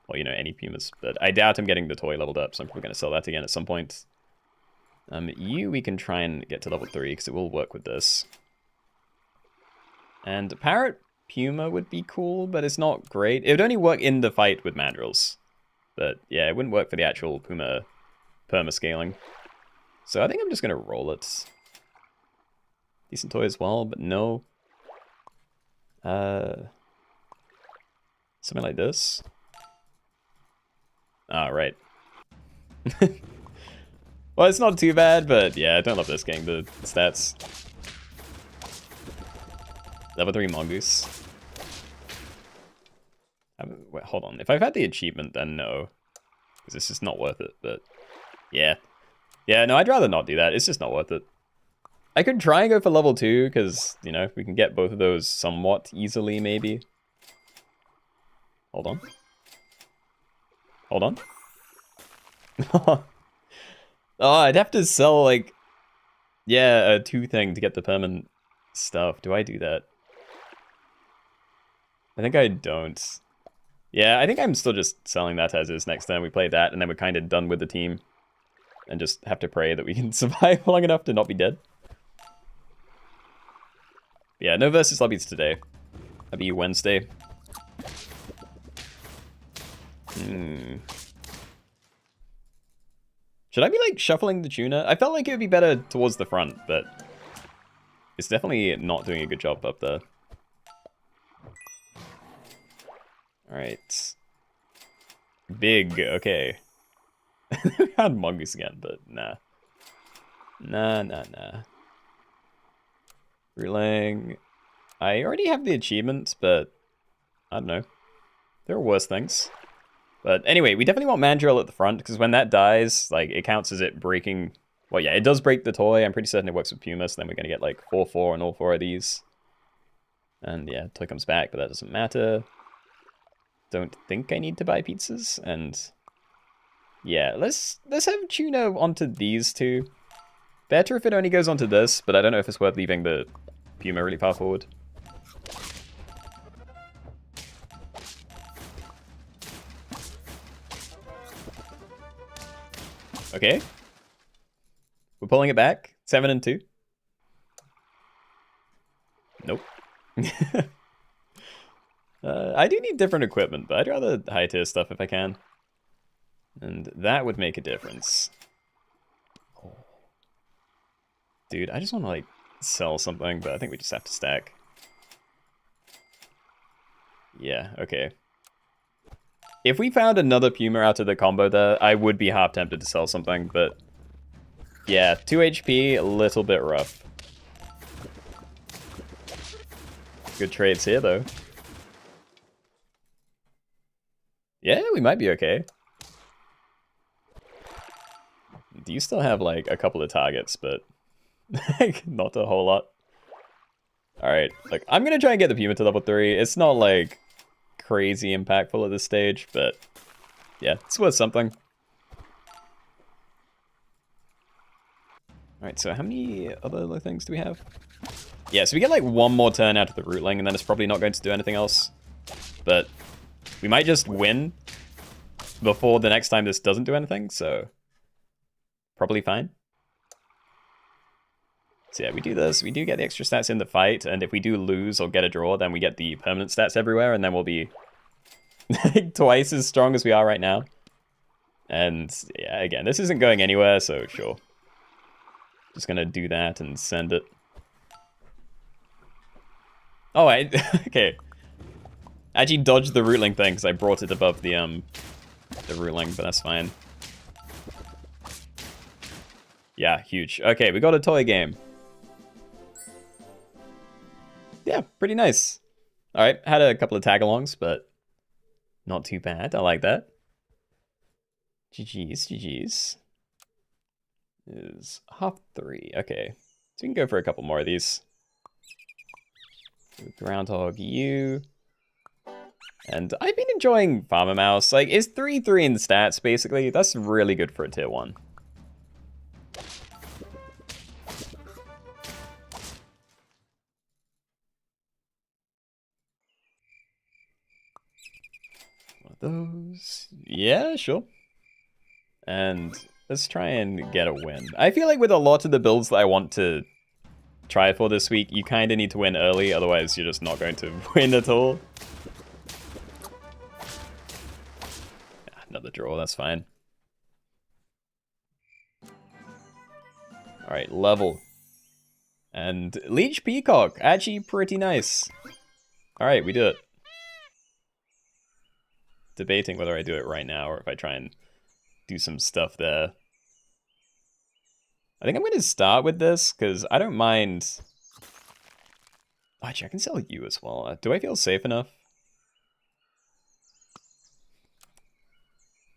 Well, you know, any pumas. But I doubt I'm getting the toy leveled up, so I'm probably going to sell that again at some point. You, we can try and get to level 3, because it will work with this. And Parrot Puma would be cool, but it's not great. It would only work in the fight with Mandrills. But yeah, it wouldn't work for the actual Puma perma-scaling. So I think I'm just going to roll it. Decent toy as well, but no. Something like this. Ah, right. Well, it's not too bad, but yeah, I don't love this getting the stats. Level 3 Mongoose. Wait, hold on. If I've had the achievement, then no. Because it's just not worth it, but... Yeah. Yeah, no, I'd rather not do that. It's just not worth it. I could try and go for level 2, because, you know, we can get both of those somewhat easily, maybe. Hold on. Hold on. Oh, I'd have to sell, like... Yeah, a 2 thing to get the permanent stuff. Do I do that? I think I don't. Yeah, I think I'm still just selling that as is next time. We play that, and then we're kind of done with the team. And just have to pray that we can survive long enough to not be dead. Yeah, no versus lobbies today. That'll be Wednesday. Should I be, like, shuffling the tuna? I felt like it would be better towards the front, but... It's definitely not doing a good job up there. Alright. Big, okay. We had Mongoose again, but nah. Nah. Relaying. I already have the achievements, but... I don't know. There are worse things. But anyway, we definitely want Mandrill at the front, because when that dies, like, it counts as it breaking... Well, yeah, it does break the toy. I'm pretty certain it works with Puma, so then we're going to get, like, 4-4 on all 4 of these. And, yeah, toy comes back, but that doesn't matter. Don't think I need to buy pizzas, and... Yeah, let's have Keenoe onto these 2. Better if it only goes onto this, but I don't know if it's worth leaving the Puma really far forward. Okay. We're pulling it back. 7 and 2. Nope. I do need different equipment, but I'd rather high tier stuff if I can. And that would make a difference. Oh. Dude, I just want to, like, sell something, but I think we just have to stack. Yeah, okay. If we found another Puma out of the combo there, I would be half tempted to sell something, but... Yeah, 2 HP, a little bit rough. Good trades here, though. Yeah, we might be okay. Do you still have like a couple of targets, but like not a whole lot? Alright, like I'm gonna try and get the Puma to level 3. It's not like crazy impactful at this stage, but yeah, it's worth something. Alright, so how many other things do we have? Yeah, so we get like one more turn out of the rootling, and then it's probably not going to do anything else. But we might just win before the next time this doesn't do anything, so probably fine. So yeah, we do this. We do get the extra stats in the fight, and if we do lose or get a draw, then we get the permanent stats everywhere, and then we'll be twice as strong as we are right now. And yeah, again, this isn't going anywhere, so sure. Just gonna do that and send it. Oh, okay. I actually dodged the rootling thing because I brought it above the rootling, but that's fine. Yeah, huge. Okay, we got a toy game. Yeah, pretty nice. All right, had a couple of tag-alongs, but not too bad. I like that. GG's, GG's. Is half 3. Okay, so we can go for a couple more of these. Groundhog you. And I've been enjoying Farmer Mouse. Like, it's 3-3 in the stats, basically. That's really good for a tier 1. One of those. Yeah, sure. And let's try and get a win. I feel like with a lot of the builds that I want to try for this week, you kind of need to win early, otherwise you're just not going to win at all. Another draw, that's fine. Alright, level. And Leech Peacock, actually pretty nice. Alright, we do it. Debating whether I do it right now or if I try and do some stuff there. I think I'm going to start with this, because I don't mind... Actually, I can sell you as well. Do I feel safe enough?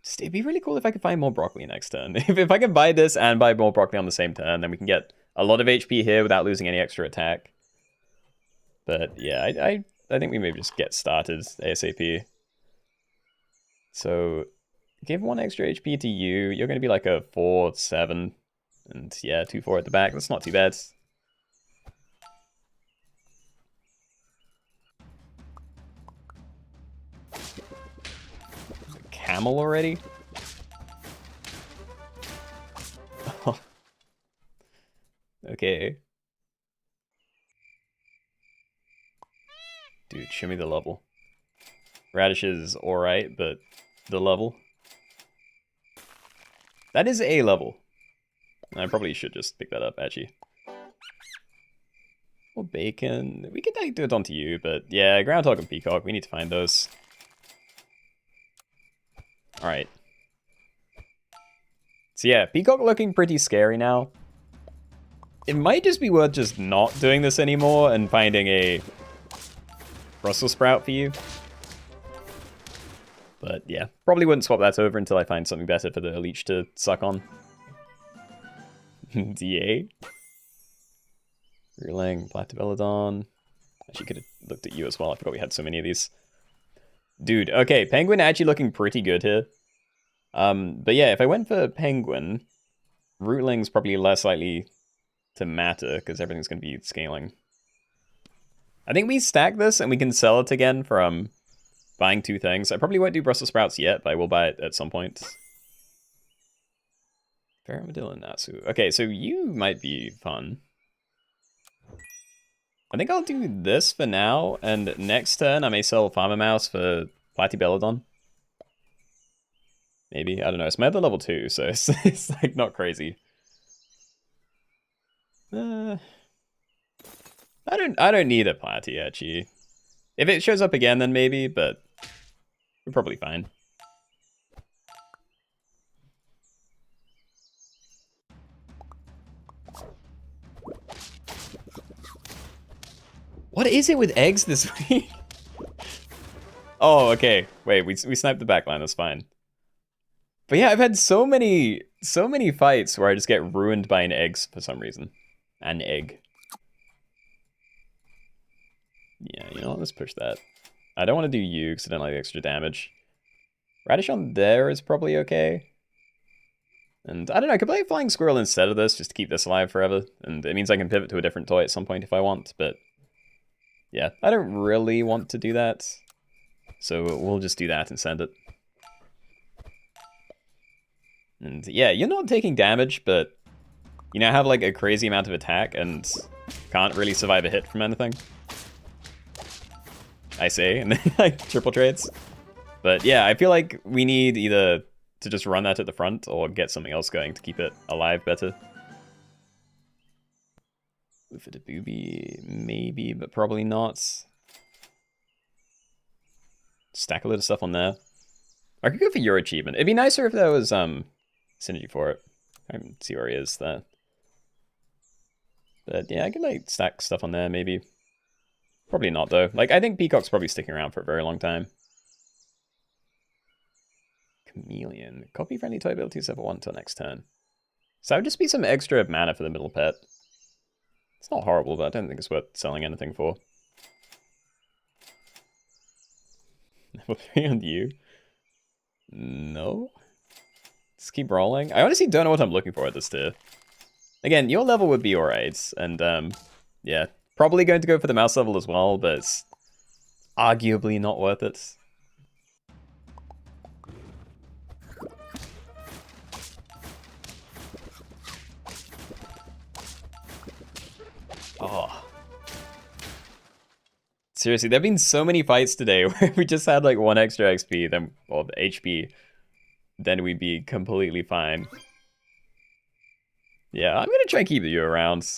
Just, it'd be really cool if I could find more broccoli next turn. If I can buy this and buy more broccoli on the same turn, then we can get a lot of HP here without losing any extra attack. But yeah, I think we maybe just get started ASAP. So, give 1 extra HP to you. You're going to be like a 4-7. And yeah, 2-4 at the back. That's not too bad. Camel already? Okay. Dude, show me the level. Radish is alright, but the level. That is A level. I probably should just pick that up, actually. Or bacon. We could do it onto you, but yeah, Groundhog and Peacock, we need to find those. Alright. So yeah, Peacock looking pretty scary now. It might just be worth just not doing this anymore and finding a Brussels sprout for you. But yeah, probably wouldn't swap that over until I find something better for the leech to suck on. DA. Reeling, Platybelodon. Actually could have looked at you as well. I forgot we had so many of these. Dude, okay, Penguin actually looking pretty good here. But yeah, if I went for Penguin, Rootling's probably less likely to matter because everything's going to be scaling. I think we stack this and we can sell it again from buying 2 things. I probably won't do Brussels sprouts yet, but I will buy it at some point. Armadillo and Natsu. Okay, so you might be fun. I think I'll do this for now, and next turn I may sell Farmer Mouse for Platybelodon. Maybe, I don't know. It's my other level 2, so it's like not crazy. I don't need a Platy actually. If it shows up again, then maybe, but we're probably fine. What is it with eggs this week? Oh, okay. Wait, we sniped the backline, that's fine. But yeah, I've had so many fights where I just get ruined by an egg for some reason. An egg. Yeah, you know what, let's push that. I don't want to do you because I don't like the extra damage. Radish on there is probably okay. And I don't know, I could play Flying Squirrel instead of this just to keep this alive forever. And it means I can pivot to a different toy at some point if I want, but yeah, I don't really want to do that. So we'll just do that and send it. And yeah, you're not taking damage, but you now have like a crazy amount of attack and can't really survive a hit from anything. I say, and then like triple trades. But yeah, I feel like we need either to just run that at the front or get something else going to keep it alive better. For the booby, maybe, but probably not. Stack a load of stuff on there. I could go for your achievement. It'd be nicer if there was synergy for it. I can see where he is there. But yeah, I could like stack stuff on there maybe. Probably not though. Like I think Peacock's probably sticking around for a very long time. Chameleon. Copy friendly toy abilities over 1 until next turn. So that would just be some extra mana for the middle pet. It's not horrible, but I don't think it's worth selling anything for. Level 3 on you. No? Just keep rolling. I honestly don't know what I'm looking for at this tier. Again, your level would be alright, and yeah, probably going to go for the mouse level as well, but it's arguably not worth it. Oh. Seriously, there have been so many fights today where we just had like 1 extra XP, then, or HP, then we'd be completely fine. Yeah, I'm gonna try and keep you around.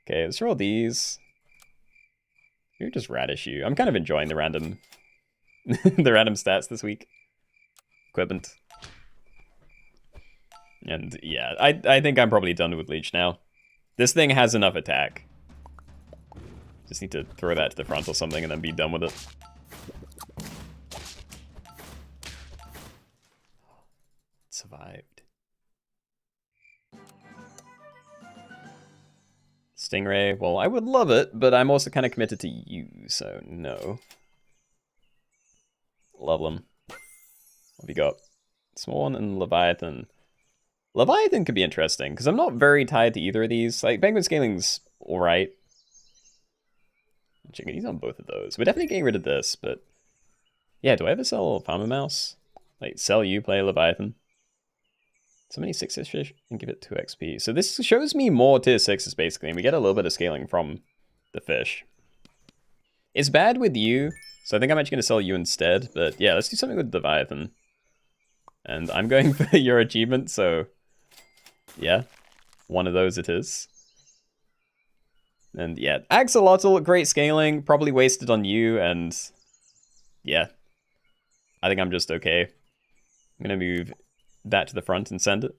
Okay, let's roll these. You're just radish you. I'm kind of enjoying the random the random stats this week. Equipment. And yeah, I think I'm probably done with Leech now. This thing has enough attack. Just need to throw that to the front or something and then be done with it. Survived. Stingray, well, I would love it, but I'm also kind of committed to you, so no. Love them. What have you got? Small one and Leviathan. Leviathan could be interesting, because I'm not very tied to either of these. Like, Penguin Scaling's alright. Chicken, he's on both of those. We're definitely getting rid of this, but... Yeah, do I ever sell Farmer Mouse? Like, sell you, play Leviathan. So many 6-ish fish and give it 2 XP. So this shows me more tier 6s, basically, and we get a little bit of scaling from the fish. It's bad with you, so I think I'm actually going to sell you instead. But yeah, let's do something with Leviathan. And I'm going for your achievement, so... Yeah, one of those it is. And yeah, Axolotl, great scaling, probably wasted on you, and yeah, I think I'm just okay. I'm gonna move that to the front and send it.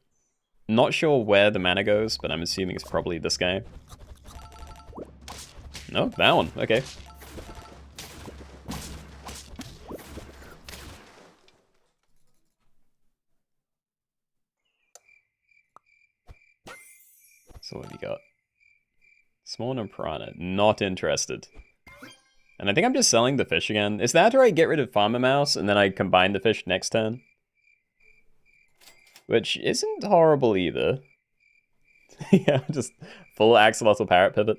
Not sure where the mana goes, but I'm assuming it's probably this guy. No, that one, okay. So what have you got? Small and Piranha, not interested. And I think I'm just selling the fish again. Is that where I get rid of Farmer Mouse and then I combine the fish next turn? Which isn't horrible either. Yeah, just full Axolotl Parrot pivot.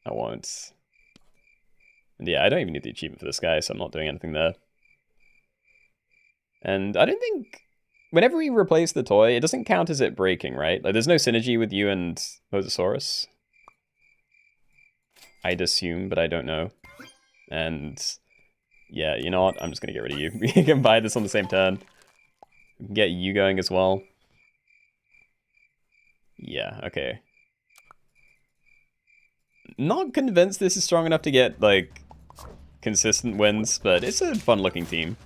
I won't. And yeah, I don't even need the achievement for this guy, so I'm not doing anything there. And I don't think... Whenever we replace the toy, it doesn't count as it breaking, right? Like, there's no synergy with you and Mosasaurus. I'd assume, but I don't know. And... Yeah, you know what? I'm just gonna get rid of you. We can buy this on the same turn. We can get you going as well. Yeah, okay. Not convinced this is strong enough to get, like, consistent wins, but it's a fun-looking team.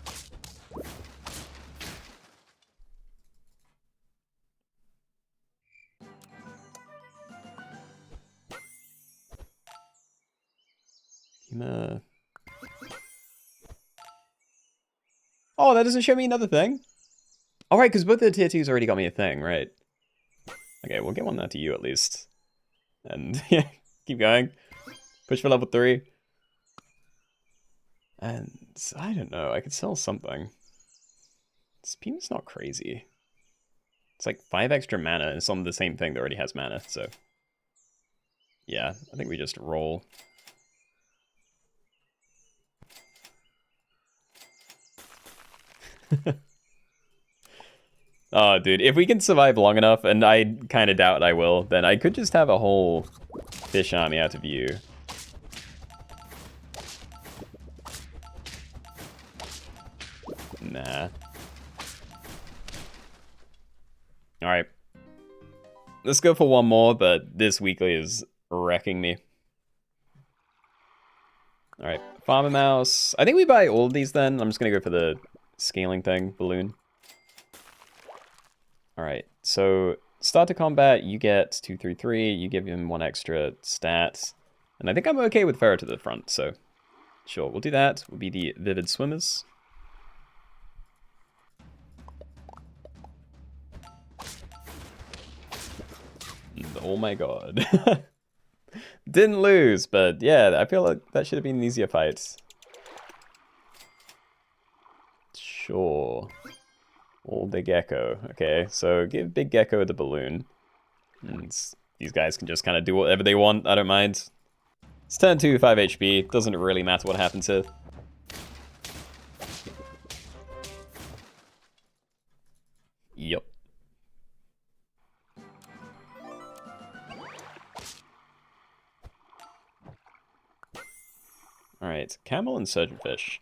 Oh, that doesn't show me another thing? Alright, because both the tier 2s already got me a thing, right? Okay, we'll get one now to you at least. And yeah, keep going. Push for level 3. And I don't know, I could sell something. Speed's not crazy. It's like 5 extra mana, and it's on the same thing that already has mana, so... Yeah, I think we just roll. Oh, dude, if we can survive long enough, and I kind of doubt I will, then I could just have a whole fish army out of view. Nah. Alright. Let's go for one more, but this weekly is wrecking me. Alright, Farmer Mouse. I think we buy all of these then. I'm just gonna go for the scaling thing, balloon. Alright, so start to combat, you get 2, 3, 3, you give him 1 extra stat. And I think I'm okay with Pharaoh to the front, so sure, we'll do that. We'll be the Vivid Swimmers. Oh my god. Didn't lose, but yeah, I feel like that should have been an easier fight. Sure. All the gecko. Okay, so give Big Gecko the balloon. And these guys can just kind of do whatever they want, I don't mind. It's turn 2, 5 HP. Doesn't really matter what happens here. Yep. Alright, Camel and Surgeonfish.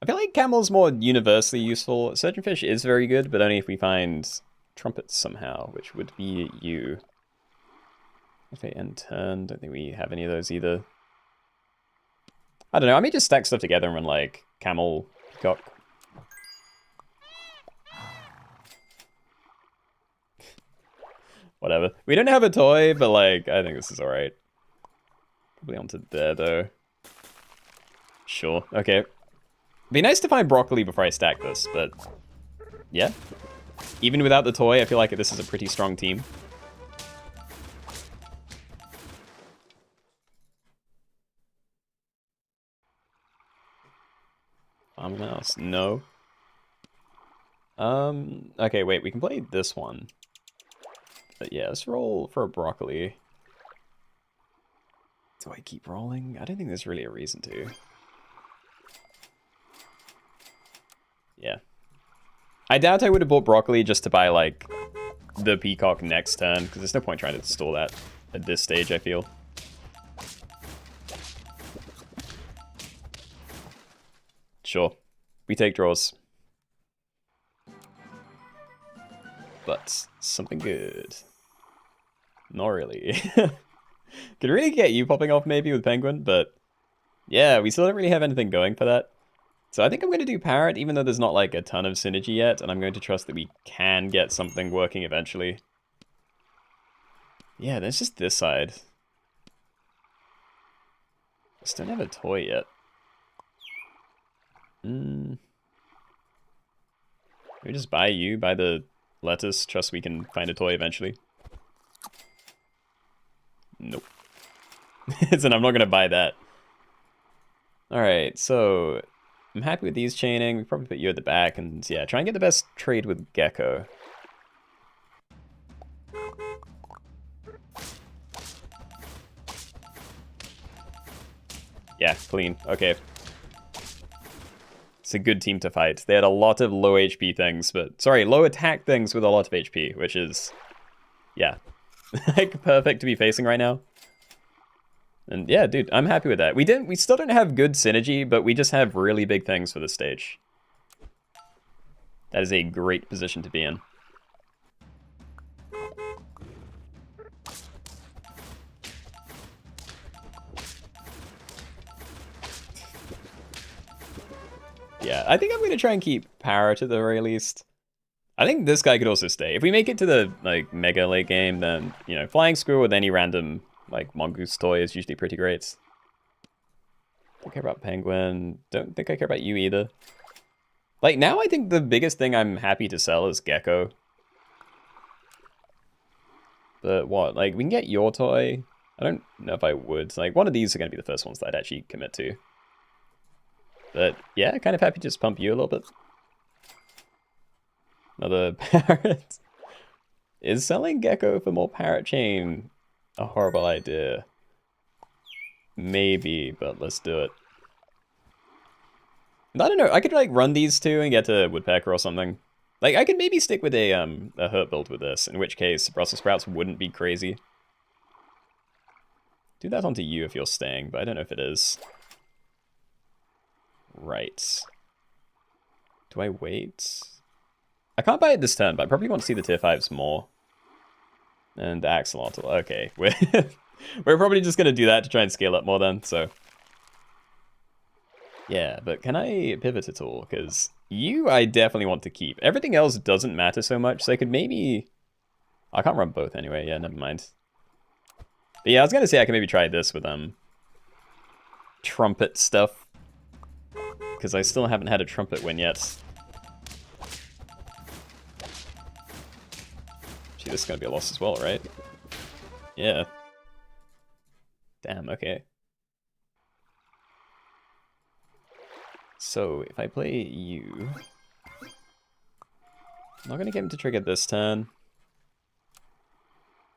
I feel like Camel's more universally useful. Surgeonfish is very good, but only if we find Trumpets somehow, which would be you. If they end turn, don't think we have any of those either. I don't know, I may just stack stuff together and run like Camel, Peacock. Whatever. We don't have a toy, but like, I think this is alright. Probably onto there though. Sure, okay. Be nice to find broccoli before I stack this, but yeah. Even without the toy, I feel like this is a pretty strong team. Farm Mouse, no. Okay, wait, we can play this one. But yeah, let's roll for a broccoli. Do I keep rolling? I don't think there's really a reason to. Yeah. I doubt I would have bought broccoli just to buy, like, the peacock next turn, because there's no point trying to stall that at this stage, I feel. Sure. We take draws. But something good. Not really. Could really get you popping off maybe with Penguin, but yeah, we still don't really have anything going for that. So I think I'm going to do Parrot, even though there's not like a ton of synergy yet, and I'm going to trust that we can get something working eventually. Yeah, there's just this side. Just don't have a toy yet. We just buy you, buy the lettuce, trust we can find a toy eventually. Nope. And I'm not going to buy that. Alright, so I'm happy with these chaining. We probably put you at the back, and yeah, try and get the best trade with Gecko. Yeah, clean. Okay. It's a good team to fight. They had a lot of low HP things, but... Sorry, low attack things with a lot of HP, which is... Yeah. Like, perfect to be facing right now. And yeah, dude, I'm happy with that. We still don't have good synergy, but we just have really big things for this stage. That is a great position to be in. Yeah, I think I'm going to try and keep Parrot at the very least. I think this guy could also stay. If we make it to the, like, mega late game, then, you know, Flying Squirrel with any random, like, Mongoose toy is usually pretty great. Don't care about Penguin. Don't think I care about you either. Like, now I think the biggest thing I'm happy to sell is Gecko. But what? Like, we can get your toy. I don't know if I would. Like, one of these are going to be the first ones that I'd actually commit to. But, yeah, kind of happy to just pump you a little bit. Another parrot. Is selling Gecko for more parrot chain a horrible idea? Maybe, but let's do it. I don't know, I could like run these two and get to Woodpecker or something. Like, I could maybe stick with a hurt build with this, in which case Brussels sprouts wouldn't be crazy. Do that onto you if you're staying, but I don't know if it is. Right. Do I wait? I can't buy it this turn, but I probably want to see the tier 5s more. And the axolotl. Okay, we're probably just going to do that to try and scale up more then, so... Yeah, but can I pivot at all? Because you I definitely want to keep. Everything else doesn't matter so much, so I could maybe... I can't run both anyway, yeah, never mind. But yeah, I was going to say I can maybe try this with trumpet stuff. Because I still haven't had a trumpet win yet. Gee, this is going to be a loss as well, right? Yeah. Damn, okay. So, if I play you... I'm not going to get him to trigger this turn.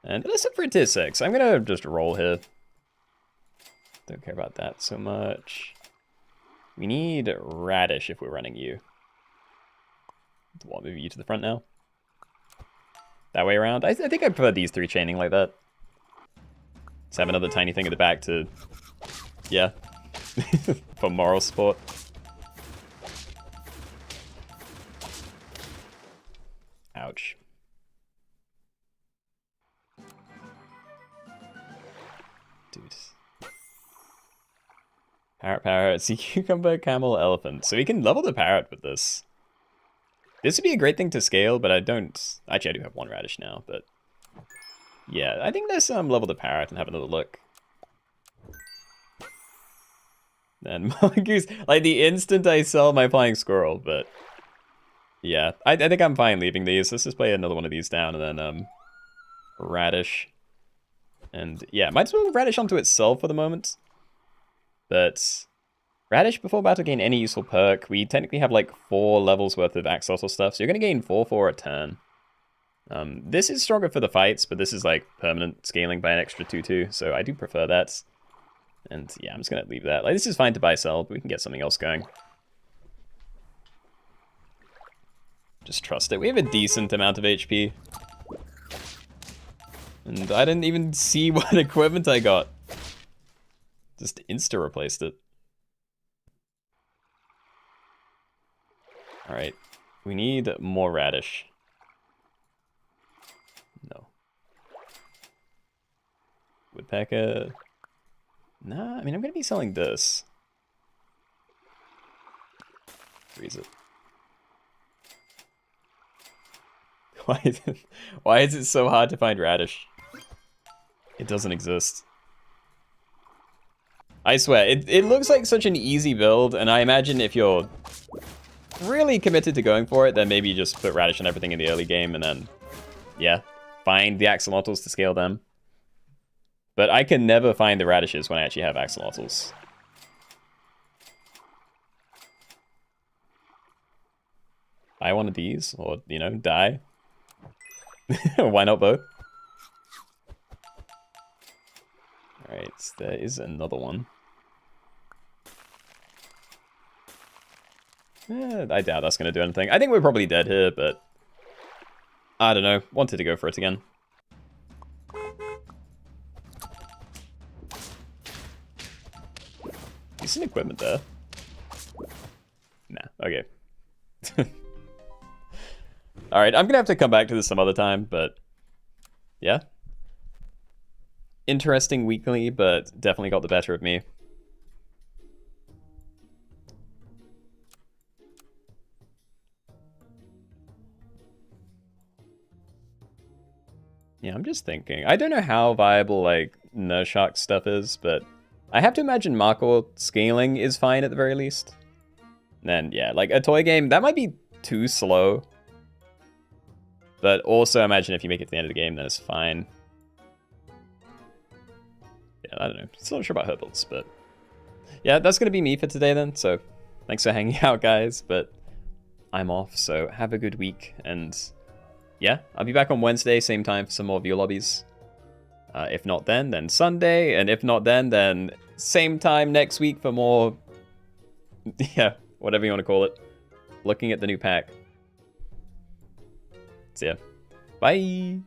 And let's look for a tier 6. I'm going to just roll here. Don't care about that so much. We need Radish if we're running you. What, move you to the front now? That way around? I think I prefer these three chaining like that. Let's have another tiny thing at the back to... Yeah. For moral support. Ouch. Dude. Parrot, sea cucumber, camel, elephant. So we can level the parrot with this. This would be a great thing to scale, but I don't... Actually, I do have one radish now, but... Yeah, I think let's level the parrot and have another look. Then mongoose... Like, the instant I sell my flying squirrel, but... Yeah, I think I'm fine leaving these. Let's just play another one of these down, and then, Radish. And, yeah, might as well Radish onto itself for the moment. But... Radish before battle gain any useful perk. We technically have like 4 levels worth of axolotl stuff, so you're going to gain 4 a turn. This is stronger for the fights, but this is like permanent scaling by an extra 2/2, so I do prefer that. And yeah, I'm just going to leave that. Like, this is fine to buy sell, but we can get something else going. Just trust it. We have a decent amount of HP. And I didn't even see what equipment I got. Just insta replaced it. Alright, we need more radish. No. Woodpecker. Nah, I mean, I'm going to be selling this. Freeze it. Why is it so hard to find radish? It doesn't exist. I swear, it looks like such an easy build, and I imagine if you're really committed to going for it, then maybe you just put radish on everything in the early game and then, yeah, find the axolotls to scale them. But I can never find the radishes when I actually have axolotls. Buy one of these, or, you know, die. Why not both? Alright, there is another one. I doubt that's going to do anything. I think we're probably dead here, but... I don't know. Wanted to go for it again. Decent equipment there. Nah, okay. Alright, I'm going to have to come back to this some other time, but... Yeah. Interesting weekly, but definitely got the better of me. Yeah, I'm just thinking. I don't know how viable, like, Nurshark stuff is, but I have to imagine Markor scaling is fine at the very least. Then, yeah, like a toy game, that might be too slow. But also, imagine if you make it to the end of the game, then it's fine. Yeah, I don't know. Still not sure about her builds, but... yeah, that's going to be me for today then. So, thanks for hanging out, guys. But I'm off, so have a good week. And yeah, I'll be back on Wednesday, same time for some more view lobbies. If not then Sunday. And if not then same time next week for more... yeah, whatever you want to call it. Looking at the new pack. So yeah, bye!